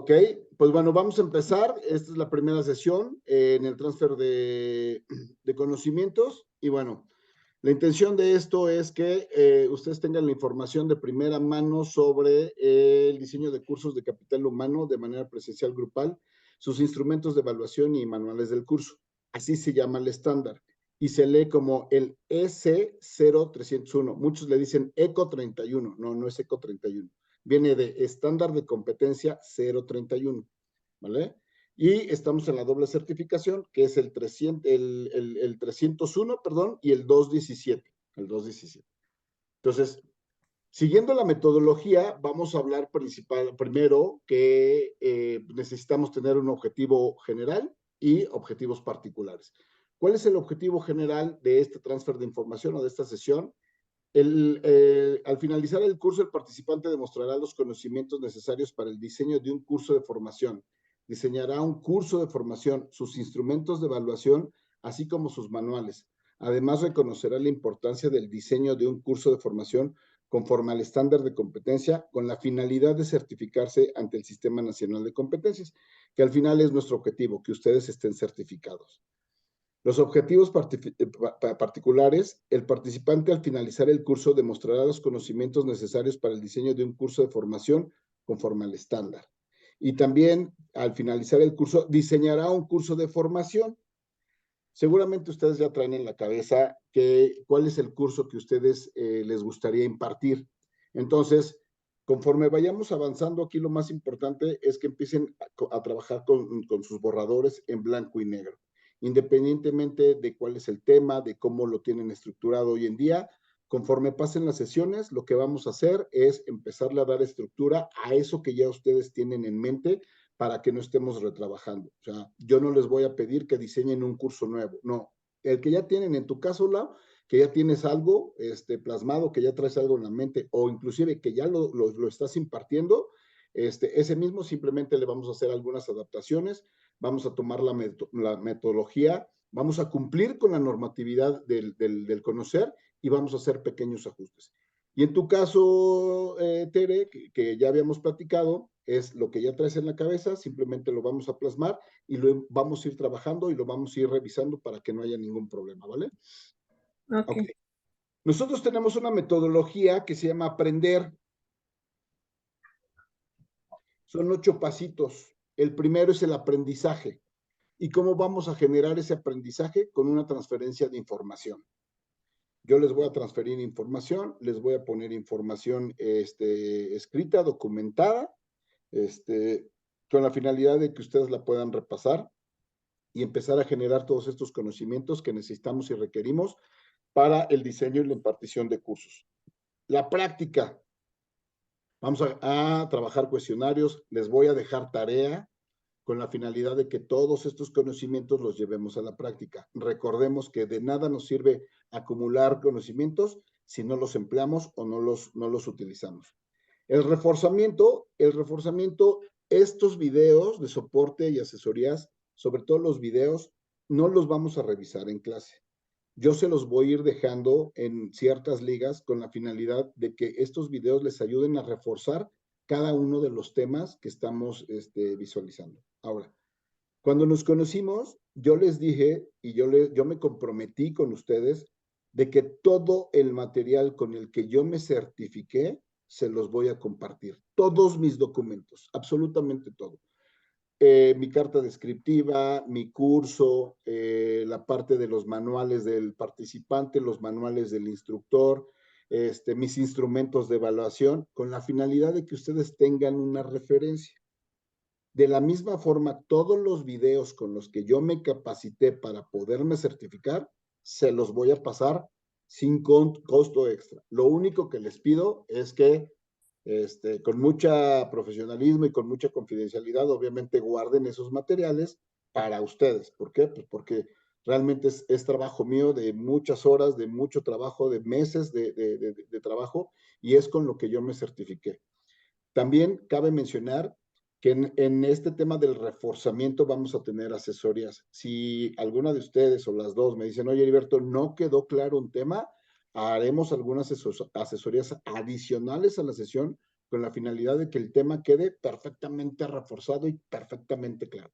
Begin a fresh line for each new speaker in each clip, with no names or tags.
Ok, pues bueno, vamos a empezar. Esta es la primera sesión en el transfer de conocimientos. Y bueno, la intención de esto es que ustedes tengan la información de primera mano sobre el diseño de cursos de capital humano de manera presencial grupal, sus instrumentos de evaluación y manuales del curso. Así se llama el estándar y se lee como el EC0301. Muchos le dicen ECO 31. No, no es ECO 31. Viene de estándar de competencia 031, ¿vale? Y estamos en la doble certificación, que es el 301, perdón, y el 217. El 217. Entonces, siguiendo la metodología, vamos a hablar primero que necesitamos tener un objetivo general y objetivos particulares. ¿Cuál es el objetivo general de este transfer de información o de esta sesión? Al finalizar el curso, el participante demostrará los conocimientos necesarios para el diseño de un curso de formación. Diseñará un curso de formación, sus instrumentos de evaluación, así como sus manuales. Además, reconocerá la importancia del diseño de un curso de formación conforme al estándar de competencia, con la finalidad de certificarse ante el Sistema Nacional de Competencias, que al final es nuestro objetivo, que ustedes estén certificados. Los objetivos particulares, el participante al finalizar el curso demostrará los conocimientos necesarios para el diseño de un curso de formación conforme al estándar. Y también al finalizar el curso diseñará un curso de formación. Seguramente ustedes ya traen en la cabeza cuál es el curso que ustedes les gustaría impartir. Entonces, conforme vayamos avanzando, aquí lo más importante es que empiecen a trabajar con sus borradores en blanco y negro. Independientemente de cuál es el tema, de cómo lo tienen estructurado hoy en día, conforme pasen las sesiones, lo que vamos a hacer es empezarle a dar estructura a eso que ya ustedes tienen en mente para que no estemos retrabajando. O sea, yo no les voy a pedir que diseñen un curso nuevo, no. El que ya tienen en tu caso, Lau, que ya tienes algo plasmado, que ya traes algo en la mente, o inclusive que ya lo estás impartiendo, ese mismo simplemente le vamos a hacer algunas adaptaciones, vamos a tomar la metodología, vamos a cumplir con la normatividad del conocer y vamos a hacer pequeños ajustes. Y en tu caso, Tere, que ya habíamos platicado, es lo que ya traes en la cabeza, simplemente lo vamos a plasmar y lo vamos a ir trabajando y lo vamos a ir revisando para que no haya ningún problema, ¿vale?
Ok.
Ok. Nosotros tenemos una metodología que se llama aprender. Son 8 pasitos. El primero es el aprendizaje. ¿Y cómo vamos a generar ese aprendizaje? Con una transferencia de información. Yo les voy a transferir información, les voy a poner información escrita, documentada, con la finalidad de que ustedes la puedan repasar y empezar a generar todos estos conocimientos que necesitamos y requerimos para el diseño y la impartición de cursos. La práctica. Vamos a trabajar cuestionarios, les voy a dejar tarea con la finalidad de que todos estos conocimientos los llevemos a la práctica. Recordemos que de nada nos sirve acumular conocimientos si no los empleamos o no los utilizamos. El reforzamiento, estos videos de soporte y asesorías, sobre todo los videos, no los vamos a revisar en clase. Yo se los voy a ir dejando en ciertas ligas con la finalidad de que estos videos les ayuden a reforzar cada uno de los temas que estamos visualizando. Ahora, cuando nos conocimos, yo les dije y yo me comprometí con ustedes de que todo el material con el que yo me certifiqué se los voy a compartir. Todos mis documentos, absolutamente todo. Mi carta descriptiva, mi curso, la parte de los manuales del participante, los manuales del instructor, mis instrumentos de evaluación, con la finalidad de que ustedes tengan una referencia. De la misma forma, todos los videos con los que yo me capacité para poderme certificar, se los voy a pasar sin costo extra. Lo único que les pido es que con mucha profesionalismo y con mucha confidencialidad, obviamente guarden esos materiales para ustedes. ¿Por qué? Pues porque realmente es trabajo mío de muchas horas, de mucho trabajo, de meses de trabajo, y es con lo que yo me certifiqué. También cabe mencionar que en este tema del reforzamiento vamos a tener asesorías. Si alguna de ustedes o las dos me dicen, oye, Heriberto, no quedó claro un tema, haremos algunas asesorías adicionales a la sesión con la finalidad de que el tema quede perfectamente reforzado y perfectamente claro.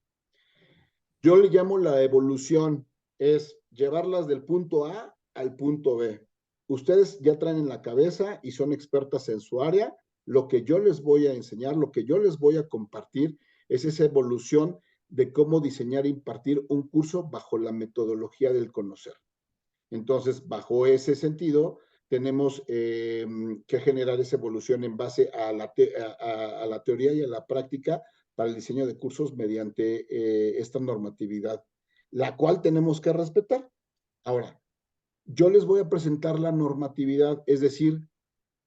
Yo le llamo la evolución, es llevarlas del punto A al punto B. Ustedes ya traen en la cabeza y son expertas en su área. Lo que yo les voy a enseñar, lo que yo les voy a compartir es esa evolución de cómo diseñar e impartir un curso bajo la metodología del conocer. Entonces, bajo ese sentido, tenemos que generar esa evolución en base a la teoría y a la práctica para el diseño de cursos mediante esta normatividad, la cual tenemos que respetar. Ahora, yo les voy a presentar la normatividad, es decir,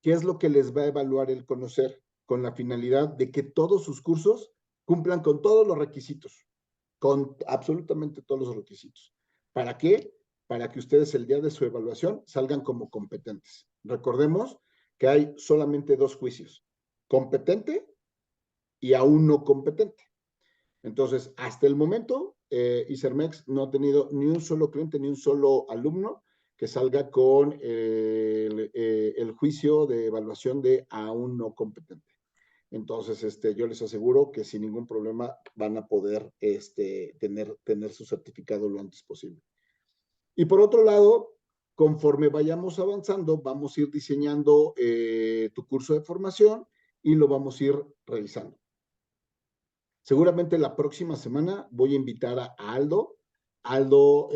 qué es lo que les va a evaluar el conocer, con la finalidad de que todos sus cursos cumplan con todos los requisitos, con absolutamente todos los requisitos. ¿Para qué? Para que ustedes el día de su evaluación salgan como competentes. Recordemos que hay solamente dos juicios, competente y aún no competente. Entonces, hasta el momento, ICERMEX no ha tenido ni un solo cliente, ni un solo alumno que salga con el juicio de evaluación de aún no competente. Entonces, yo les aseguro que sin ningún problema van a poder tener su certificado lo antes posible. Y por otro lado, conforme vayamos avanzando, vamos a ir diseñando tu curso de formación y lo vamos a ir realizando. Seguramente la próxima semana voy a invitar a Aldo. Aldo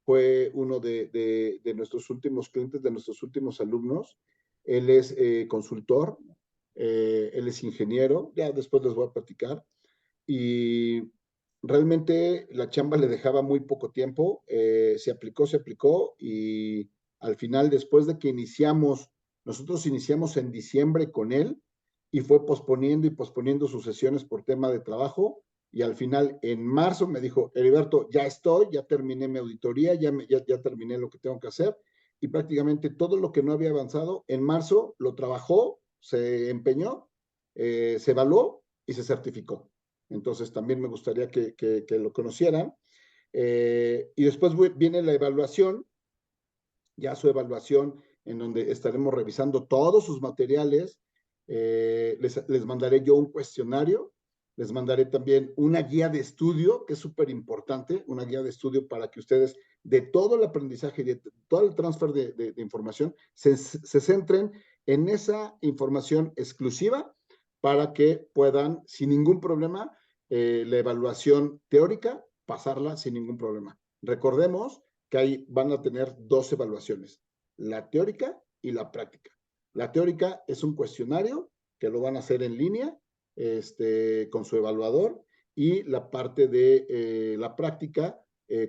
fue uno de nuestros últimos clientes, de nuestros últimos alumnos. Él es consultor, él es ingeniero, ya después les voy a platicar. Y realmente la chamba le dejaba muy poco tiempo, se aplicó y al final, después de que nosotros iniciamos en diciembre con él y fue posponiendo y posponiendo sus sesiones por tema de trabajo y al final en marzo me dijo, Heriberto, ya terminé mi auditoría, ya terminé lo que tengo que hacer y prácticamente todo lo que no había avanzado en marzo lo trabajó, se empeñó, se evaluó y se certificó. Entonces también me gustaría que lo conocieran. Y después viene la evaluación, ya su evaluación en donde estaremos revisando todos sus materiales. Les mandaré yo un cuestionario, les mandaré también una guía de estudio, que es súper importante, una guía de estudio para que ustedes de todo el aprendizaje, de todo el transfer de información, se centren en esa información exclusiva para que puedan, sin ningún problema, la evaluación teórica, pasarla sin ningún problema. Recordemos que ahí van a tener dos evaluaciones, la teórica y la práctica. La teórica es un cuestionario que lo van a hacer en línea con su evaluador y la parte de la práctica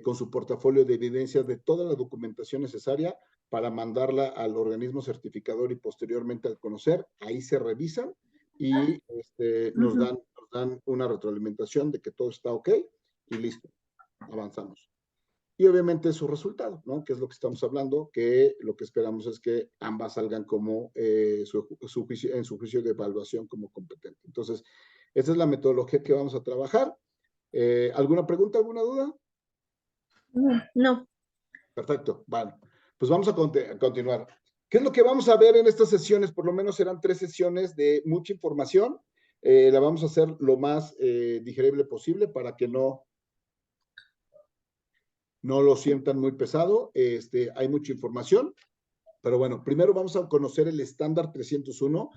con su portafolio de evidencias de toda la documentación necesaria para mandarla al organismo certificador y posteriormente al conocer. Ahí se revisan y nos dan una retroalimentación de que todo está ok y listo, avanzamos. Y obviamente su resultado, ¿no? Que es lo que estamos hablando, que lo que esperamos es que ambas salgan como en su juicio de evaluación como competente. Entonces, esa es la metodología que vamos a trabajar. ¿Alguna pregunta, alguna duda?
No.
Perfecto, vale. Pues vamos a continuar. ¿Qué es lo que vamos a ver en estas sesiones? Por lo menos serán 3 sesiones de mucha información. La vamos a hacer lo más digerible posible para que no lo sientan muy pesado. Hay mucha información, pero bueno, primero vamos a conocer el estándar 301.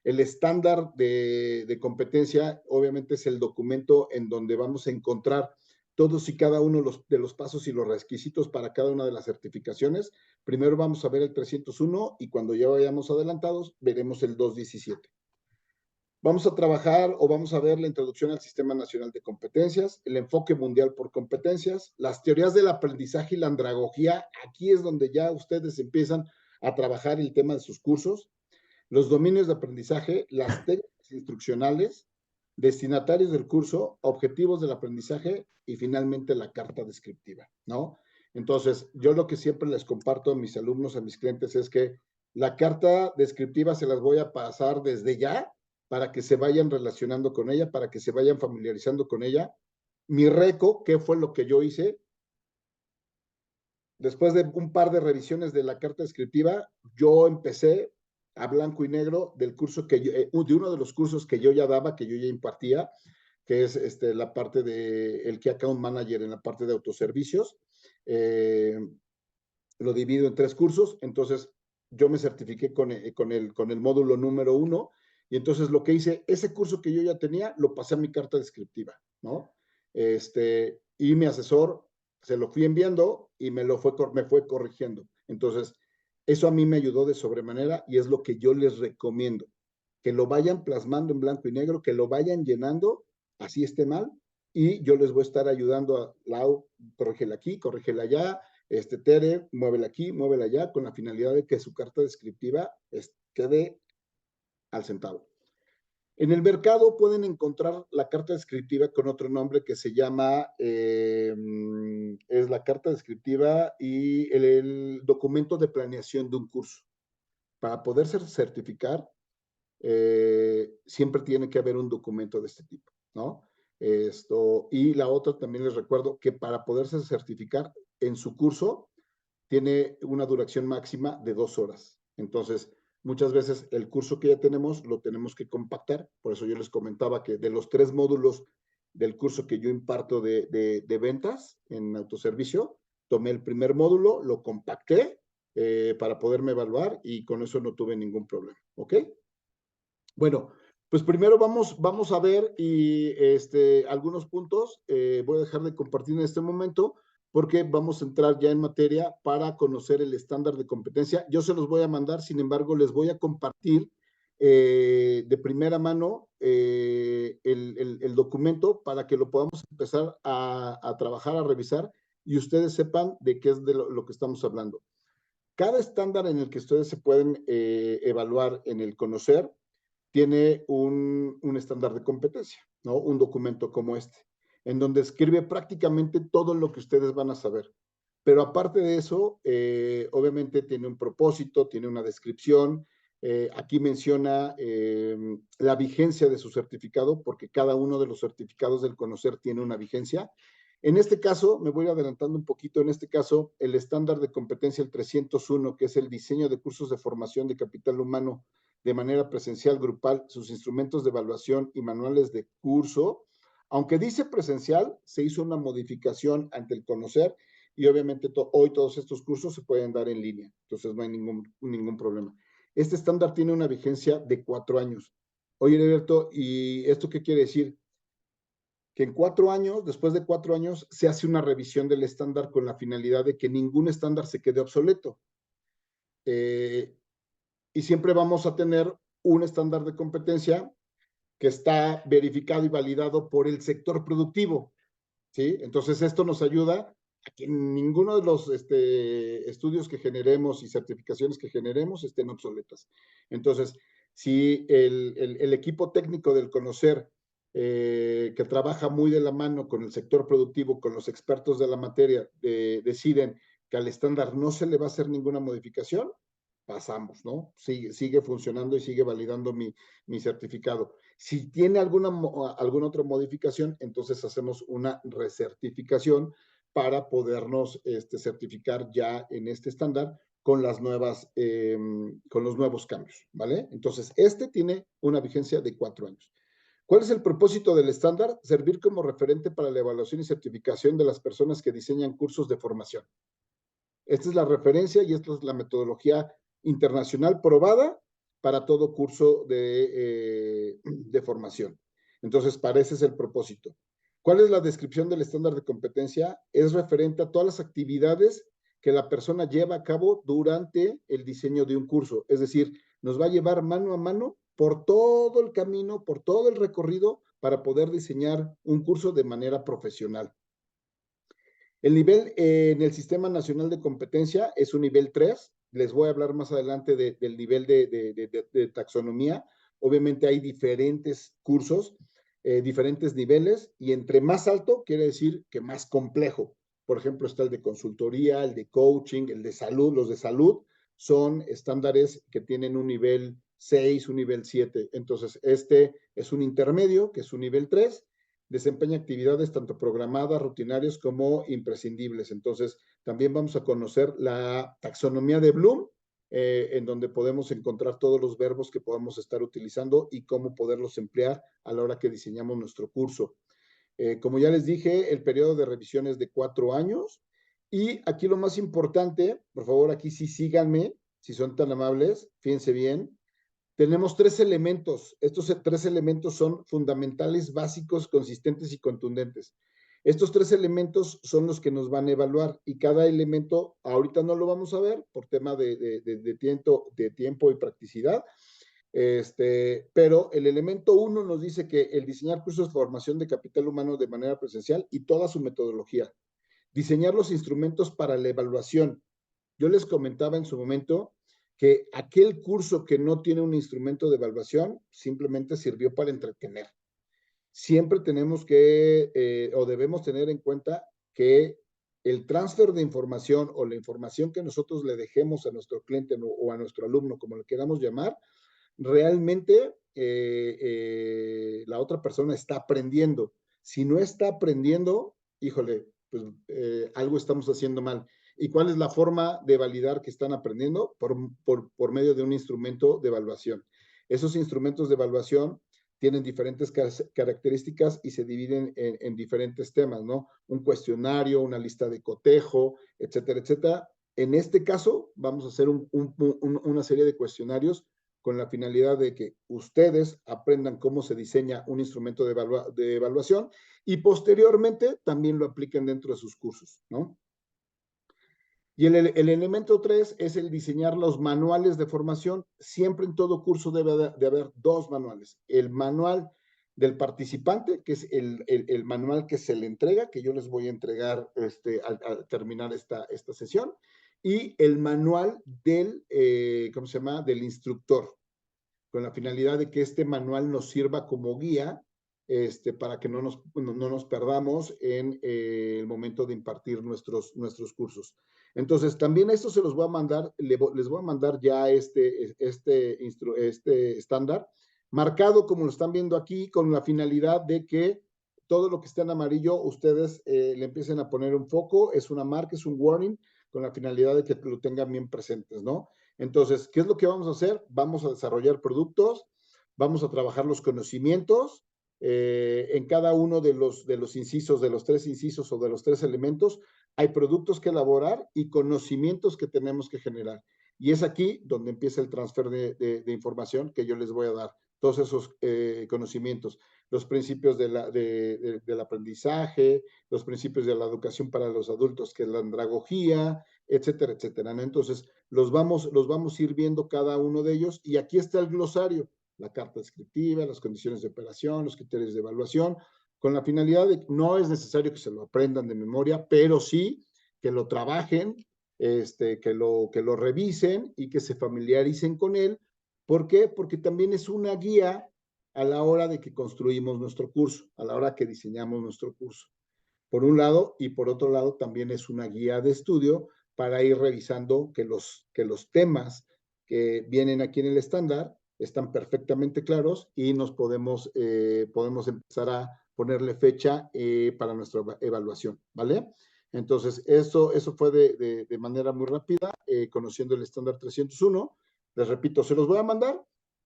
El estándar de competencia, obviamente, es el documento en donde vamos a encontrar todos y cada uno de los pasos y los requisitos para cada una de las certificaciones. Primero vamos a ver el 301 y cuando ya vayamos adelantados, veremos el 217. Vamos a trabajar o vamos a ver la introducción al Sistema Nacional de Competencias, el enfoque mundial por competencias, las teorías del aprendizaje y la andragogía. Aquí es donde ya ustedes empiezan a trabajar el tema de sus cursos, los dominios de aprendizaje, las técnicas instruccionales, destinatarios del curso, objetivos del aprendizaje y finalmente la carta descriptiva, ¿no? Entonces, yo lo que siempre les comparto a mis alumnos, a mis clientes, es que la carta descriptiva se las voy a pasar desde ya para que se vayan relacionando con ella, para que se vayan familiarizando con ella. Mi reco, ¿qué fue lo que yo hice? Después de un par de revisiones de la carta descriptiva, yo empecé a blanco y negro del curso que yo, de uno de los cursos que yo ya daba, que yo ya impartía, que es la parte de el Key Account Manager en la parte de autoservicios. Lo divido en 3 cursos, entonces yo me certifiqué con el módulo número 1, y entonces lo que hice, ese curso que yo ya tenía, lo pasé a mi carta descriptiva, ¿no? Y mi asesor se lo fui enviando y me fue corrigiendo. Entonces, eso a mí me ayudó de sobremanera y es lo que yo les recomiendo, que lo vayan plasmando en blanco y negro, que lo vayan llenando, así esté mal, y yo les voy a estar ayudando a Lau, corrígela aquí, corrígela allá, Tere, muévela aquí, muévela allá, con la finalidad de que su carta descriptiva quede al centavo. En el mercado pueden encontrar la carta descriptiva con otro nombre que se llama, es la carta descriptiva y el documento de planeación de un curso. Para poder certificar, siempre tiene que haber un documento de este tipo, ¿no? Y la otra también les recuerdo que para poderse certificar en su curso, tiene una duración máxima de 2 horas. Entonces, muchas veces el curso que ya tenemos lo tenemos que compactar. Por eso yo les comentaba que de los 3 módulos del curso que yo imparto de ventas en autoservicio, tomé el primer módulo, lo compacté para poderme evaluar y con eso no tuve ningún problema. ¿Ok? Bueno, pues primero vamos a ver y algunos puntos. Voy a dejar de compartir en este momento porque vamos a entrar ya en materia para conocer el estándar de competencia. Yo se los voy a mandar, sin embargo, les voy a compartir de primera mano el documento para que lo podamos empezar a trabajar, a revisar y ustedes sepan de qué es de lo que estamos hablando. Cada estándar en el que ustedes se pueden evaluar en el conocer tiene un estándar de competencia, ¿no? Un documento como este, en donde escribe prácticamente todo lo que ustedes van a saber. Pero aparte de eso, obviamente tiene un propósito, tiene una descripción. Aquí menciona la vigencia de su certificado, porque cada uno de los certificados del conocer tiene una vigencia. En este caso, me voy adelantando un poquito, en este caso, el estándar de competencia, el 301, que es el diseño de cursos de formación de capital humano de manera presencial, grupal, sus instrumentos de evaluación y manuales de curso. Aunque dice presencial, se hizo una modificación ante el conocer y obviamente hoy todos estos cursos se pueden dar en línea, entonces no hay ningún problema. Este estándar tiene una vigencia de 4 años. Oye, Alberto, ¿y esto qué quiere decir? Que en 4 años, después de 4 años, se hace una revisión del estándar con la finalidad de que ningún estándar se quede obsoleto. Y siempre vamos a tener un estándar de competencia que está verificado y validado por el sector productivo, ¿sí? Entonces, esto nos ayuda a que ninguno de los estudios que generemos y certificaciones que generemos estén obsoletas. Entonces, si el equipo técnico del conocer, que trabaja muy de la mano con el sector productivo, con los expertos de la materia, deciden que al estándar no se le va a hacer ninguna modificación, pasamos, ¿no? Sigue funcionando y sigue validando mi certificado. Si tiene alguna otra modificación, entonces hacemos una recertificación para podernos certificar ya en este estándar con las nuevas, con los nuevos cambios, ¿vale? Entonces, tiene una vigencia de 4 años. ¿Cuál es el propósito del estándar? Servir como referente para la evaluación y certificación de las personas que diseñan cursos de formación. Esta es la referencia y esta es la metodología internacional probada para todo curso de formación. Entonces, para ese es el propósito. ¿Cuál es la descripción del estándar de competencia? Es referente a todas las actividades que la persona lleva a cabo durante el diseño de un curso. Es decir, nos va a llevar mano a mano por todo el camino, por todo el recorrido para poder diseñar un curso de manera profesional. El nivel en el Sistema Nacional de Competencia es un nivel 3. Les voy a hablar más adelante del nivel de taxonomía. Obviamente hay diferentes cursos, diferentes niveles, y entre más alto quiere decir que más complejo. Por ejemplo, está el de consultoría, el de coaching, el de salud. Los de salud son estándares que tienen un nivel 6, un nivel 7. Entonces, este es un intermedio, que es un nivel 3. Desempeña actividades tanto programadas, rutinarias como imprescindibles. Entonces, también vamos a conocer la taxonomía de Bloom en donde podemos encontrar todos los verbos que podamos estar utilizando y cómo poderlos emplear a la hora que diseñamos nuestro curso. Como ya les dije, el periodo de revisión es de 4 años. Y aquí lo más importante, por favor, aquí sí síganme, si son tan amables, fíjense bien. Tenemos 3 elementos. Estos 3 elementos son fundamentales, básicos, consistentes y contundentes. Estos 3 elementos son los que nos van a evaluar y cada elemento, ahorita no lo vamos a ver por tema de tiempo y practicidad, pero el elemento 1 nos dice que el diseñar cursos de formación de capital humano de manera presencial y toda su metodología. Diseñar los instrumentos para la evaluación. Yo les comentaba en su momento que aquel curso que no tiene un instrumento de evaluación simplemente sirvió para entretener. Siempre tenemos que, o debemos tener en cuenta que el transfer de información o la información que nosotros le dejemos a nuestro cliente o a nuestro alumno, como le queramos llamar, realmente la otra persona está aprendiendo. Si no está aprendiendo, híjole, pues algo estamos haciendo mal. ¿Y cuál es la forma de validar que están aprendiendo? Por medio de un instrumento de evaluación. Esos instrumentos de evaluación tienen diferentes características y se dividen en diferentes temas, ¿no? Un cuestionario, una lista de cotejo, etcétera, etcétera. En este caso, vamos a hacer una serie de cuestionarios con la finalidad de que ustedes aprendan cómo se diseña un instrumento de evaluación y posteriormente también lo apliquen dentro de sus cursos, ¿no? Y el elemento 3 es el diseñar los manuales de formación. Siempre en todo curso debe de haber 2 manuales. El manual del participante, que es el manual que se le entrega, que yo les voy a entregar al terminar esta sesión, y el manual del, ¿cómo se llama?, del instructor, con la finalidad de que este manual nos sirva como guía para que no nos perdamos en el momento de impartir nuestros cursos. Entonces, también esto se los voy a mandar, les voy a mandar ya este estándar, marcado como lo están viendo aquí, con la finalidad de que todo lo que está en amarillo, ustedes le empiecen a poner un foco, es una marca, es un warning, con la finalidad de que lo tengan bien presentes, ¿no? Entonces, ¿qué es lo que vamos a hacer? Vamos a desarrollar productos, vamos a trabajar los conocimientos en cada uno de los incisos, de los 3 incisos o de los 3 elementos, hay productos que elaborar y conocimientos que tenemos que generar. Y es aquí donde empieza el transfer de información que yo les voy a dar, todos esos conocimientos, los principios del aprendizaje, los principios de la educación para los adultos, que es la andragogía, etcétera, etcétera, ¿no? Entonces, los vamos a ir viendo cada uno de ellos y aquí está el glosario, la carta descriptiva, las condiciones de operación, los criterios de evaluación, con la finalidad de que no es necesario que se lo aprendan de memoria, pero sí que lo trabajen, que lo revisen y que se familiaricen con él. ¿Por qué? Porque también es una guía a la hora de que construimos nuestro curso, a la hora que diseñamos nuestro curso. Por un lado, y por otro lado, también es una guía de estudio para ir revisando que los temas que vienen aquí en el estándar están perfectamente claros y nos podemos empezar a ponerle fecha para nuestra evaluación, ¿vale? Entonces, eso fue de manera muy rápida, conociendo el estándar 301. Les repito, se los voy a mandar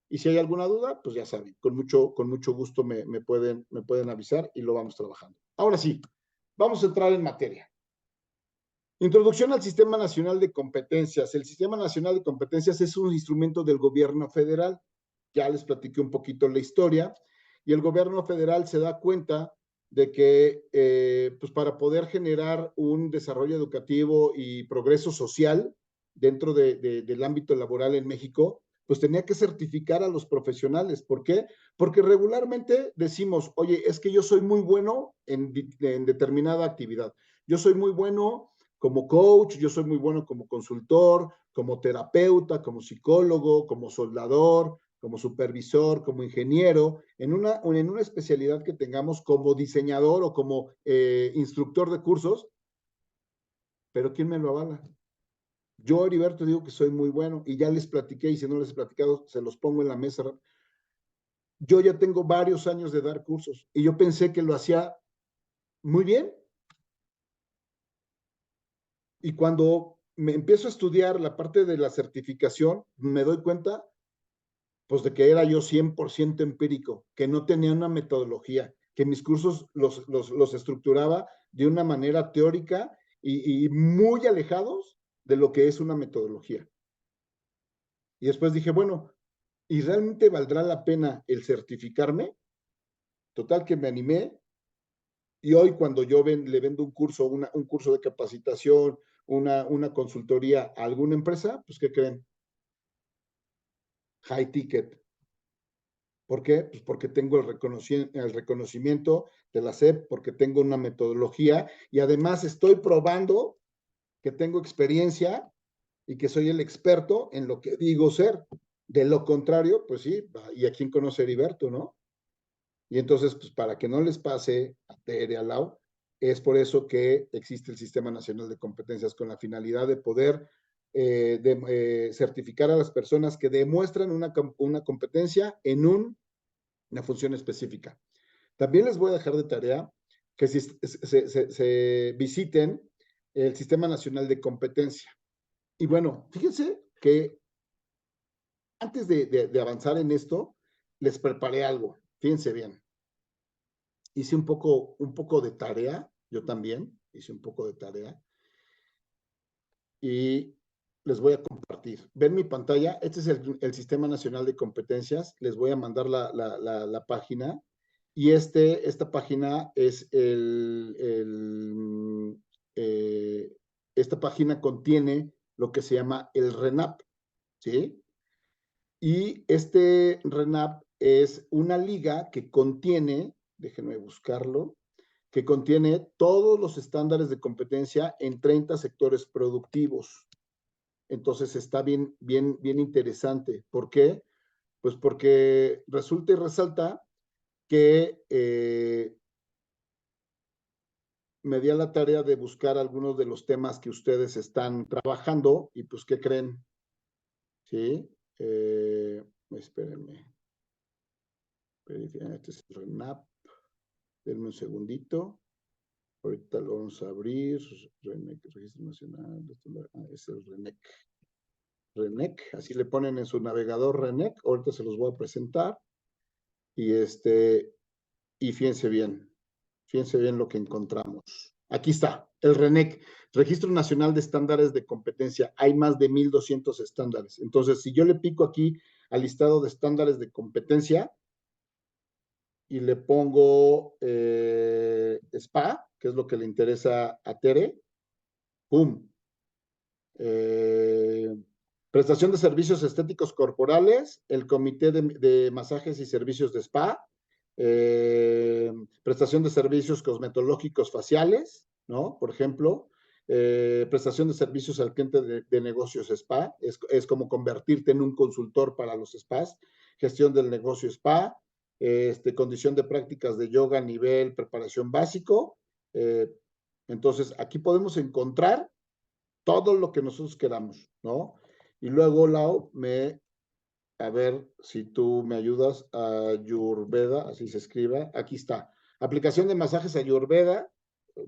y si hay alguna duda, pues ya saben, con mucho gusto me pueden avisar y lo vamos trabajando. Ahora sí, vamos a entrar en materia. Introducción al Sistema Nacional de Competencias. El Sistema Nacional de Competencias es un instrumento del gobierno federal. Ya les platiqué un poquito la historia. Y el gobierno federal se da cuenta de que pues para poder generar un desarrollo educativo y progreso social dentro del ámbito laboral en México, pues tenía que certificar a los profesionales. ¿Por qué? Porque regularmente decimos, oye, es que yo soy muy bueno en determinada actividad. Yo soy muy bueno como coach, yo soy muy bueno como consultor, como terapeuta, como psicólogo, como soldador, como supervisor, como ingeniero, en una especialidad que tengamos como diseñador o como instructor de cursos, pero ¿quién me lo avala? Yo, Heriberto, digo que soy muy bueno y ya les platiqué y si no les he platicado, se los pongo en la mesa. Yo ya tengo varios años de dar cursos y yo pensé que lo hacía muy bien. Y cuando me empiezo a estudiar la parte de la certificación, me doy cuenta, pues, de que era yo 100% empírico, que no tenía una metodología, que mis cursos los estructuraba de una manera teórica y muy alejados de lo que es una metodología. Y después dije, bueno, ¿y realmente valdrá la pena el certificarme? Total que me animé, y hoy cuando yo le vendo un curso, un curso de capacitación, una consultoría a alguna empresa, pues ¿qué creen? High ticket. ¿Por qué? Pues porque tengo el reconocimiento de la SEP, porque tengo una metodología y además estoy probando que tengo experiencia y que soy el experto en lo que digo ser. De lo contrario, pues sí, ¿y a quién conoce Heriberto, no? Y entonces, pues para que no les pase a Tere, a Lau, es por eso que existe el Sistema Nacional de Competencias con la finalidad de poder certificar a las personas que demuestran una competencia en una función específica. También les voy a dejar de tarea que se visiten el Sistema Nacional de Competencia. Y bueno, fíjense que antes de avanzar en esto, les preparé algo. Fíjense bien. Hice un poco de tarea, yo también hice un poco de tarea y les voy a compartir. Ven mi pantalla, este es el Sistema Nacional de Competencias, les voy a mandar la página y esta página es esta página contiene lo que se llama el RENAP, ¿sí? Y este RENAP es una liga que contiene, déjenme buscarlo, que contiene todos los estándares de competencia en 30 sectores productivos. Entonces está bien interesante. ¿Por qué? Pues porque resulta y resalta que me di a la tarea de buscar algunos de los temas que ustedes están trabajando y pues, ¿qué creen? ¿Sí? Espérenme. Este es el RENAP. Denme un segundito. Ahorita lo vamos a abrir. RENEC, Registro Nacional. Es el RENEC. RENEC, así le ponen en su navegador RENEC. Ahorita se los voy a presentar. Y fíjense bien lo que encontramos. Aquí está, el RENEC, Registro Nacional de Estándares de Competencia. Hay más de 1,200 estándares. Entonces, si yo le pico aquí al listado de estándares de competencia y le pongo SPA, que es lo que le interesa a Tere, ¡pum! Prestación de servicios estéticos corporales, el Comité de Masajes y Servicios de Spa, prestación de servicios cosmetológicos faciales, ¿no? Por ejemplo, prestación de servicios al cliente de negocios spa, es como convertirte en un consultor para los spas, gestión del negocio spa, condición de prácticas de yoga a nivel preparación básico. Entonces, aquí podemos encontrar todo lo que nosotros queramos, ¿no? Y luego, Lau, a ver si tú me ayudas, Ayurveda, así se escribe, aquí está. Aplicación de masajes Ayurveda,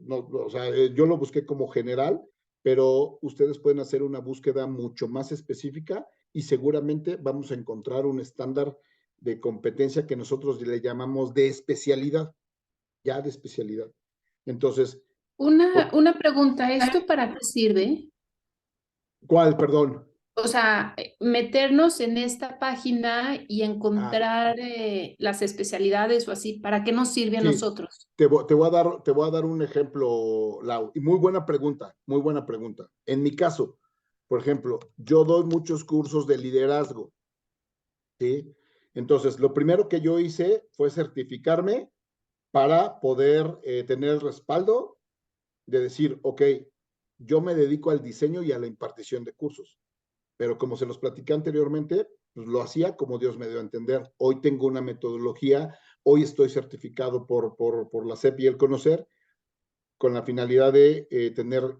o sea, yo lo busqué como general, pero ustedes pueden hacer una búsqueda mucho más específica y seguramente vamos a encontrar un estándar de competencia que nosotros le llamamos de especialidad, ya de especialidad. Entonces,
Una pregunta, ¿esto para qué sirve?
¿cuál, perdón?
O sea, meternos en esta página y encontrar las especialidades o así, ¿para qué nos sirve a
Sí,
nosotros?
te voy a dar un ejemplo, Lau, y muy buena pregunta, muy buena pregunta. En mi caso, por ejemplo, yo doy muchos cursos de liderazgo, ¿sí? Entonces, lo primero que yo hice fue certificarme para poder tener el respaldo de decir, ok, yo me dedico al diseño y a la impartición de cursos, pero como se los platicé anteriormente, pues lo hacía como Dios me dio a entender. Hoy tengo una metodología, hoy estoy certificado por la SEP y el Conocer, con la finalidad de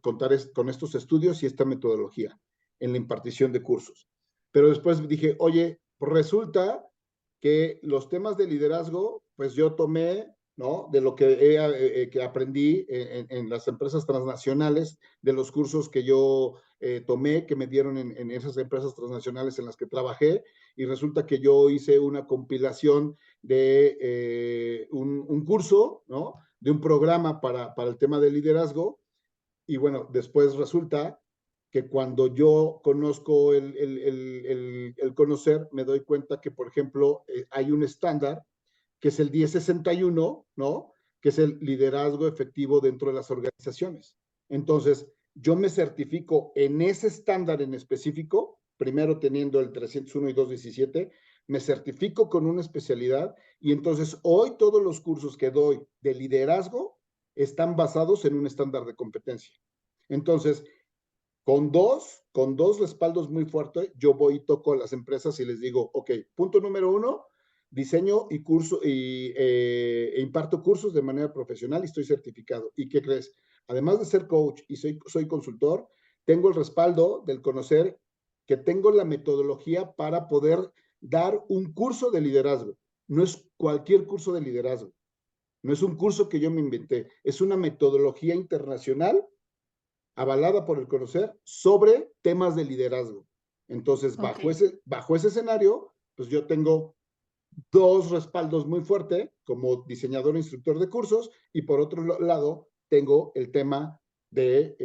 contar con estos estudios y esta metodología en la impartición de cursos. Pero después dije, oye, resulta que los temas de liderazgo, pues yo tomé ¿no? De lo que aprendí en las empresas transnacionales, de los cursos que yo tomé, que me dieron en esas empresas transnacionales en las que trabajé, y resulta que yo hice una compilación de un curso, ¿no? De un programa para el tema de liderazgo, y bueno, después resulta que cuando yo conozco el conocer, me doy cuenta que, por ejemplo, hay un estándar que es el 1061, ¿no? Que es el liderazgo efectivo dentro de las organizaciones. Entonces, yo me certifico en ese estándar en específico, primero teniendo el 301 y 217, me certifico con una especialidad y entonces hoy todos los cursos que doy de liderazgo están basados en un estándar de competencia. Entonces, con dos respaldos muy fuertes, yo voy y toco a las empresas y les digo, ok, punto número 1, diseño y curso imparto cursos de manera profesional y estoy certificado. ¿Y qué crees? Además de ser coach y soy consultor, tengo el respaldo del conocer que tengo la metodología para poder dar un curso de liderazgo. No es cualquier curso de liderazgo. No es un curso que yo me inventé. Es una metodología internacional avalada por el conocer sobre temas de liderazgo. Entonces, bajo ese escenario, pues yo tengo dos respaldos muy fuertes como diseñador e instructor de cursos y por otro lado tengo el tema de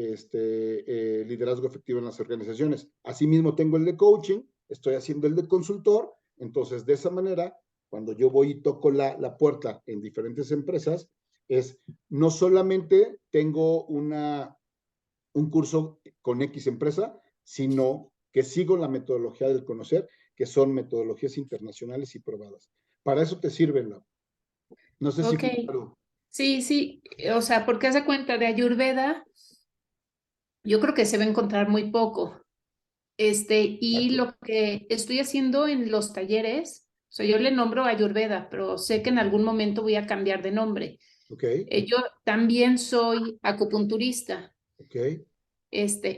liderazgo efectivo en las organizaciones. Asimismo tengo el de coaching, estoy haciendo el de consultor, entonces de esa manera, cuando yo voy y toco la puerta en diferentes empresas, es no solamente tengo un curso con X empresa, sino que sigo la metodología del conocer, que son metodologías internacionales y probadas. Para eso te sirven, Lau. No sé si
Ok,
claro.
sí, sí, o sea, porque hace cuenta de Ayurveda, yo creo que se va a encontrar muy poco. Y
Exacto.
lo que estoy haciendo en los talleres, o sea, yo le nombro Ayurveda, pero sé que en algún momento voy a cambiar de nombre.
Ok,
Yo también soy acupunturista.
ok,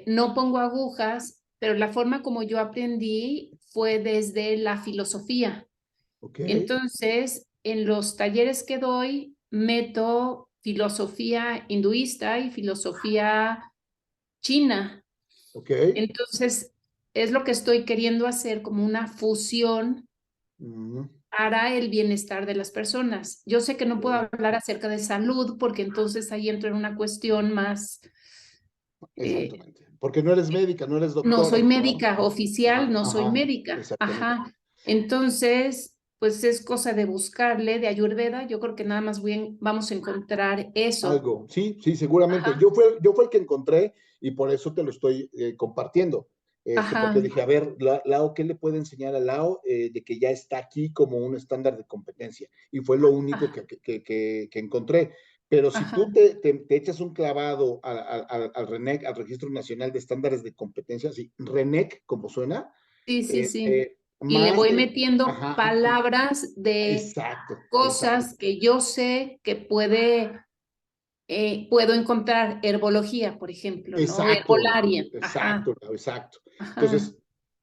No pongo agujas, pero la forma como yo aprendí fue desde la filosofía.
ok,
Entonces, en los talleres que doy, meto filosofía hinduista y filosofía china.
ok.
Entonces, es lo que estoy queriendo hacer como una fusión
Mm,
para el bienestar de las personas. Yo sé que no puedo
ok.
hablar acerca de salud porque entonces ahí entro en una cuestión más, eh,
Exactamente. Porque no eres médica, no eres
no
doctora,
soy
¿no?
médica oficial,
Ajá,
no soy
ajá,
médica.
exactamente.
Ajá. Entonces, pues es cosa de buscarle de Ayurveda. Yo creo que nada más vamos a encontrar eso.
Algo, sí, sí, seguramente.
Ajá,
Yo fue el que encontré y por eso te lo estoy compartiendo. Porque
ajá,
dije, a ver, Lao, ¿qué le puede enseñar a Lao de que ya está aquí como un estándar de competencia? Y fue lo único
ajá,
que encontré. Pero si
ajá.
tú te echas un clavado al RENEC, al Registro Nacional de Estándares de Competencia, así, RENEC, como suena,
Sí, sí, sí. Y le
más
voy
de,
metiendo
ajá,
palabras de
exacto, exacto,
cosas que yo sé que puedo encontrar herbología, por ejemplo, ¿no?
exacto, Lau,
Herbolaria. Ajá,
exacto, Lau, exacto.
ajá.
Entonces,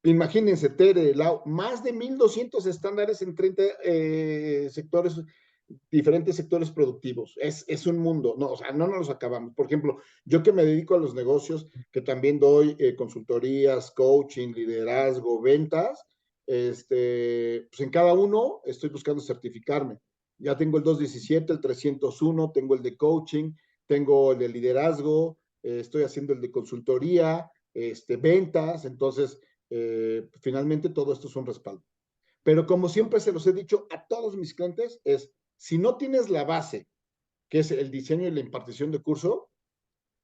imagínense, Tere, Lau, más de 1,200 estándares en 30 sectores, diferentes sectores productivos. Es un mundo, no, o sea, no nos los acabamos. Por ejemplo, yo que me dedico a los negocios, que también doy consultorías, coaching, liderazgo, ventas, pues en cada uno estoy buscando certificarme. Ya tengo el 217, el 301, tengo el de coaching, tengo el de liderazgo, estoy haciendo el de consultoría, ventas, entonces, finalmente todo esto es un respaldo. Pero como siempre se los he dicho a todos mis clientes, es, si no tienes la base, que es el diseño y la impartición de curso,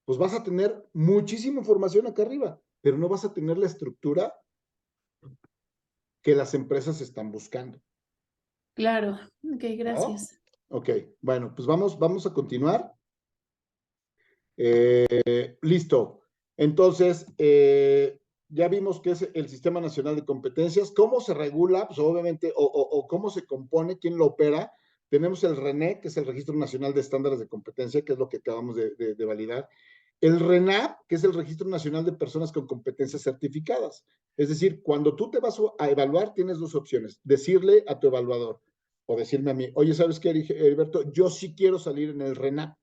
pues vas a tener muchísima información acá arriba, pero no vas a tener la estructura que las empresas están buscando,
Claro. Ok,
¿no?
gracias.
Ok, bueno, pues vamos a continuar. Listo. Entonces, ya vimos que es el Sistema Nacional de Competencias. ¿Cómo se regula? Pues obviamente, o cómo se compone, quién lo opera. Tenemos el RENEC, que es el Registro Nacional de Estándares de Competencia, que es lo que acabamos de validar. El RENAP, que es el Registro Nacional de Personas con Competencias Certificadas. Es decir, cuando tú te vas a evaluar, tienes dos opciones. Decirle a tu evaluador, o decirme a mí, oye, ¿sabes qué, Heriberto? Yo sí quiero salir en el RENAP.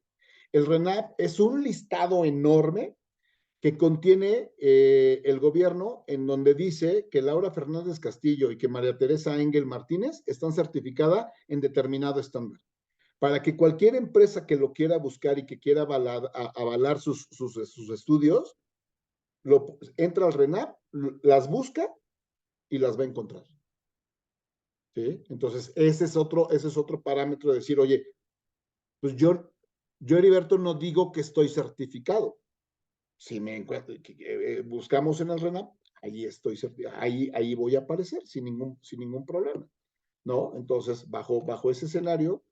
El RENAP es un listado enorme que contiene el gobierno, en donde dice que Laura Fernández Castillo y que María Teresa Engel Martínez están certificadas en determinado estándar. Para que cualquier empresa que lo quiera buscar y que quiera avalar sus estudios, entra al RENAP, las busca y las va a encontrar. ¿Sí? Entonces, ese es otro parámetro de decir, oye, pues yo Heriberto, no digo que estoy certificado. Si me encuentro, buscamos en el RENAP, ahí estoy, ahí voy a aparecer sin ningún problema, ¿no? Entonces, bajo ese escenario,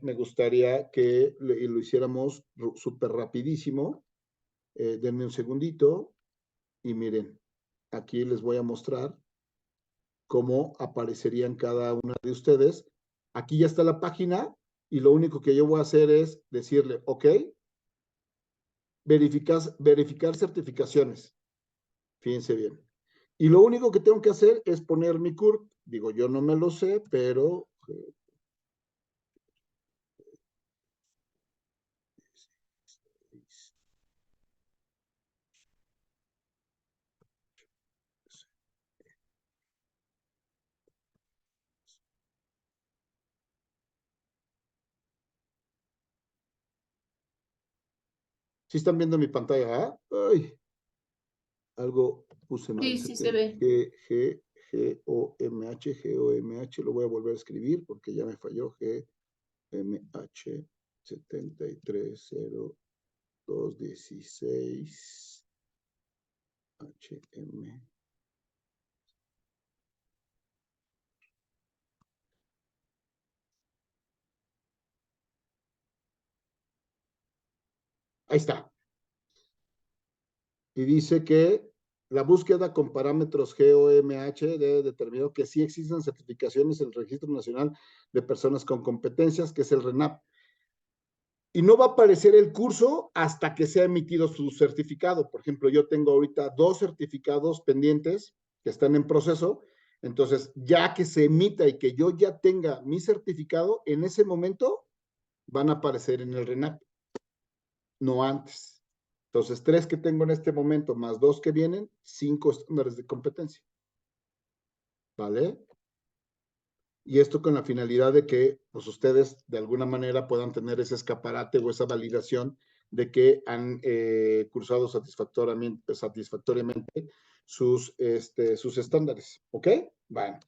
me gustaría que lo hiciéramos súper rapidísimo. Denme un segundito y miren, aquí les voy a mostrar cómo aparecerían cada una de ustedes. Aquí ya está la página y lo único que yo voy a hacer es decirle, ok, verificar certificaciones. Fíjense bien. Y lo único que tengo que hacer es poner mi CURP. Digo, yo no me lo sé, pero... ¿Sí están viendo mi pantalla? ¿Ah? Ay, algo puse mal.
Sí, sí se ve.
G-O-M-H, lo voy a volver a escribir porque ya me falló. G-M-H 730216 HM. Ahí está. Y dice que la búsqueda con parámetros GOMH determinó que sí existen certificaciones en el Registro Nacional de Personas con Competencias, que es el RENAP. Y no va a aparecer el curso hasta que sea emitido su certificado. Por ejemplo, yo tengo ahorita 2 certificados pendientes que están en proceso. Entonces, ya que se emita y que yo ya tenga mi certificado, en ese momento van a aparecer en el RENAP, no antes. Entonces, 3 que tengo en este momento, más 2 que vienen, 5 estándares de competencia. ¿Vale? Y esto con la finalidad de que pues, ustedes de alguna manera puedan tener ese escaparate o esa validación de que han cursado satisfactoriamente sus estándares. ¿Ok? Bueno.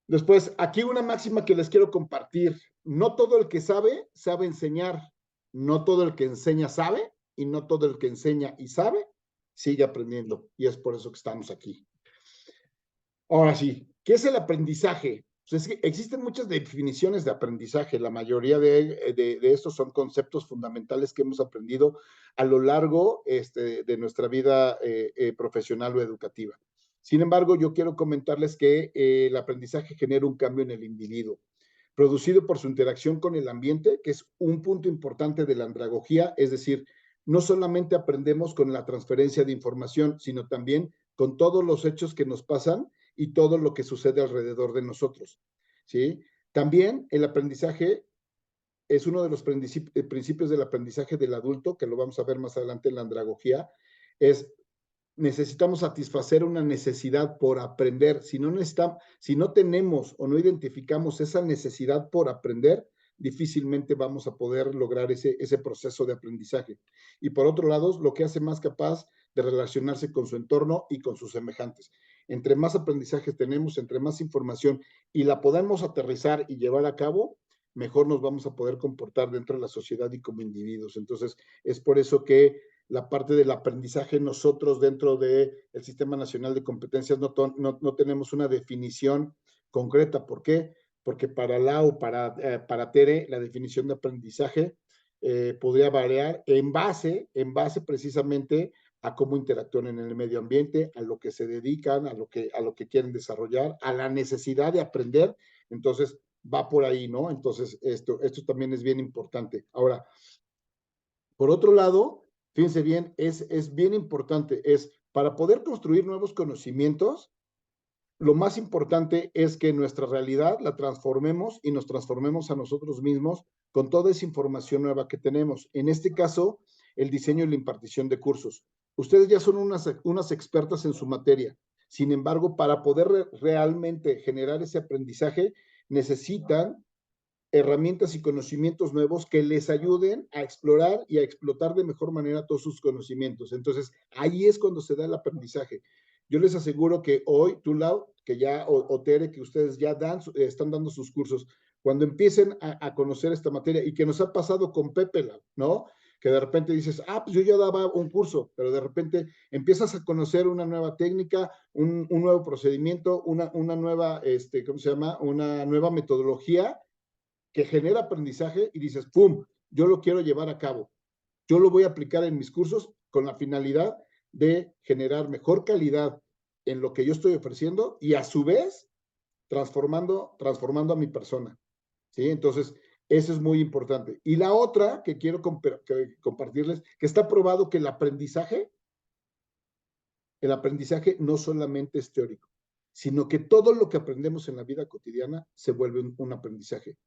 Después, aquí una máxima que les quiero compartir. No todo el que sabe, sabe enseñar. No todo el que enseña sabe. Y no todo el que enseña y sabe, sigue aprendiendo. Y es por eso que estamos aquí. Ahora sí, ¿qué es el aprendizaje? Pues es que existen muchas definiciones de aprendizaje. La mayoría de estos son conceptos fundamentales que hemos aprendido a lo largo de nuestra vida profesional o educativa. Sin embargo, yo quiero comentarles que el aprendizaje genera un cambio en el individuo, producido por su interacción con el ambiente, que es un punto importante de la andragogía, es decir, no solamente aprendemos con la transferencia de información, sino también con todos los hechos que nos pasan y todo lo que sucede alrededor de nosotros, ¿sí? También el aprendizaje es uno de los principios del aprendizaje del adulto, que lo vamos a ver más adelante en la andragogía, es necesitamos satisfacer una necesidad por aprender. Si no tenemos o no identificamos esa necesidad por aprender, difícilmente vamos a poder lograr ese proceso de aprendizaje. Y por otro lado, lo que hace más capaz de relacionarse con su entorno y con sus semejantes. Entre más aprendizaje tenemos, entre más información y la podemos aterrizar y llevar a cabo, mejor nos vamos a poder comportar dentro de la sociedad y como individuos. Entonces, es por eso que la parte del aprendizaje nosotros dentro del Sistema Nacional de Competencias no tenemos una definición concreta. ¿Por qué? Porque para Lau, para Tere, la definición de aprendizaje podría variar en base precisamente a cómo interactúan en el medio ambiente, a lo que se dedican, a lo que quieren desarrollar, a la necesidad de aprender. Entonces, va por ahí, ¿no? Entonces, esto también es bien importante. Ahora, por otro lado, fíjense bien, es bien importante, es para poder construir nuevos conocimientos, lo más importante es que nuestra realidad la transformemos y nos transformemos a nosotros mismos con toda esa información nueva que tenemos. En este caso, el diseño y la impartición de cursos. Ustedes ya son unas expertas en su materia. Sin embargo, para poder realmente generar ese aprendizaje, necesitan herramientas y conocimientos nuevos que les ayuden a explorar y a explotar de mejor manera todos sus conocimientos. Entonces, ahí es cuando se da el aprendizaje. Yo les aseguro que hoy, tú, Lau, que ya, o Tere, que ustedes ya están dando sus cursos, cuando empiecen a conocer esta materia, y que nos ha pasado con Pepe, Lau, ¿no? Que de repente dices, pues yo ya daba un curso, pero de repente empiezas a conocer una nueva técnica, un nuevo procedimiento, una nueva, ¿cómo se llama? Una nueva metodología que genera aprendizaje y dices, ¡pum!, yo lo quiero llevar a cabo. Yo lo voy a aplicar en mis cursos con la finalidad de generar mejor calidad en lo que yo estoy ofreciendo y a su vez transformando a mi persona. ¿Sí? Entonces, eso es muy importante. Y la otra que quiero compartirles, que está probado que el aprendizaje no solamente es teórico, sino que todo lo que aprendemos en la vida cotidiana se vuelve un aprendizaje.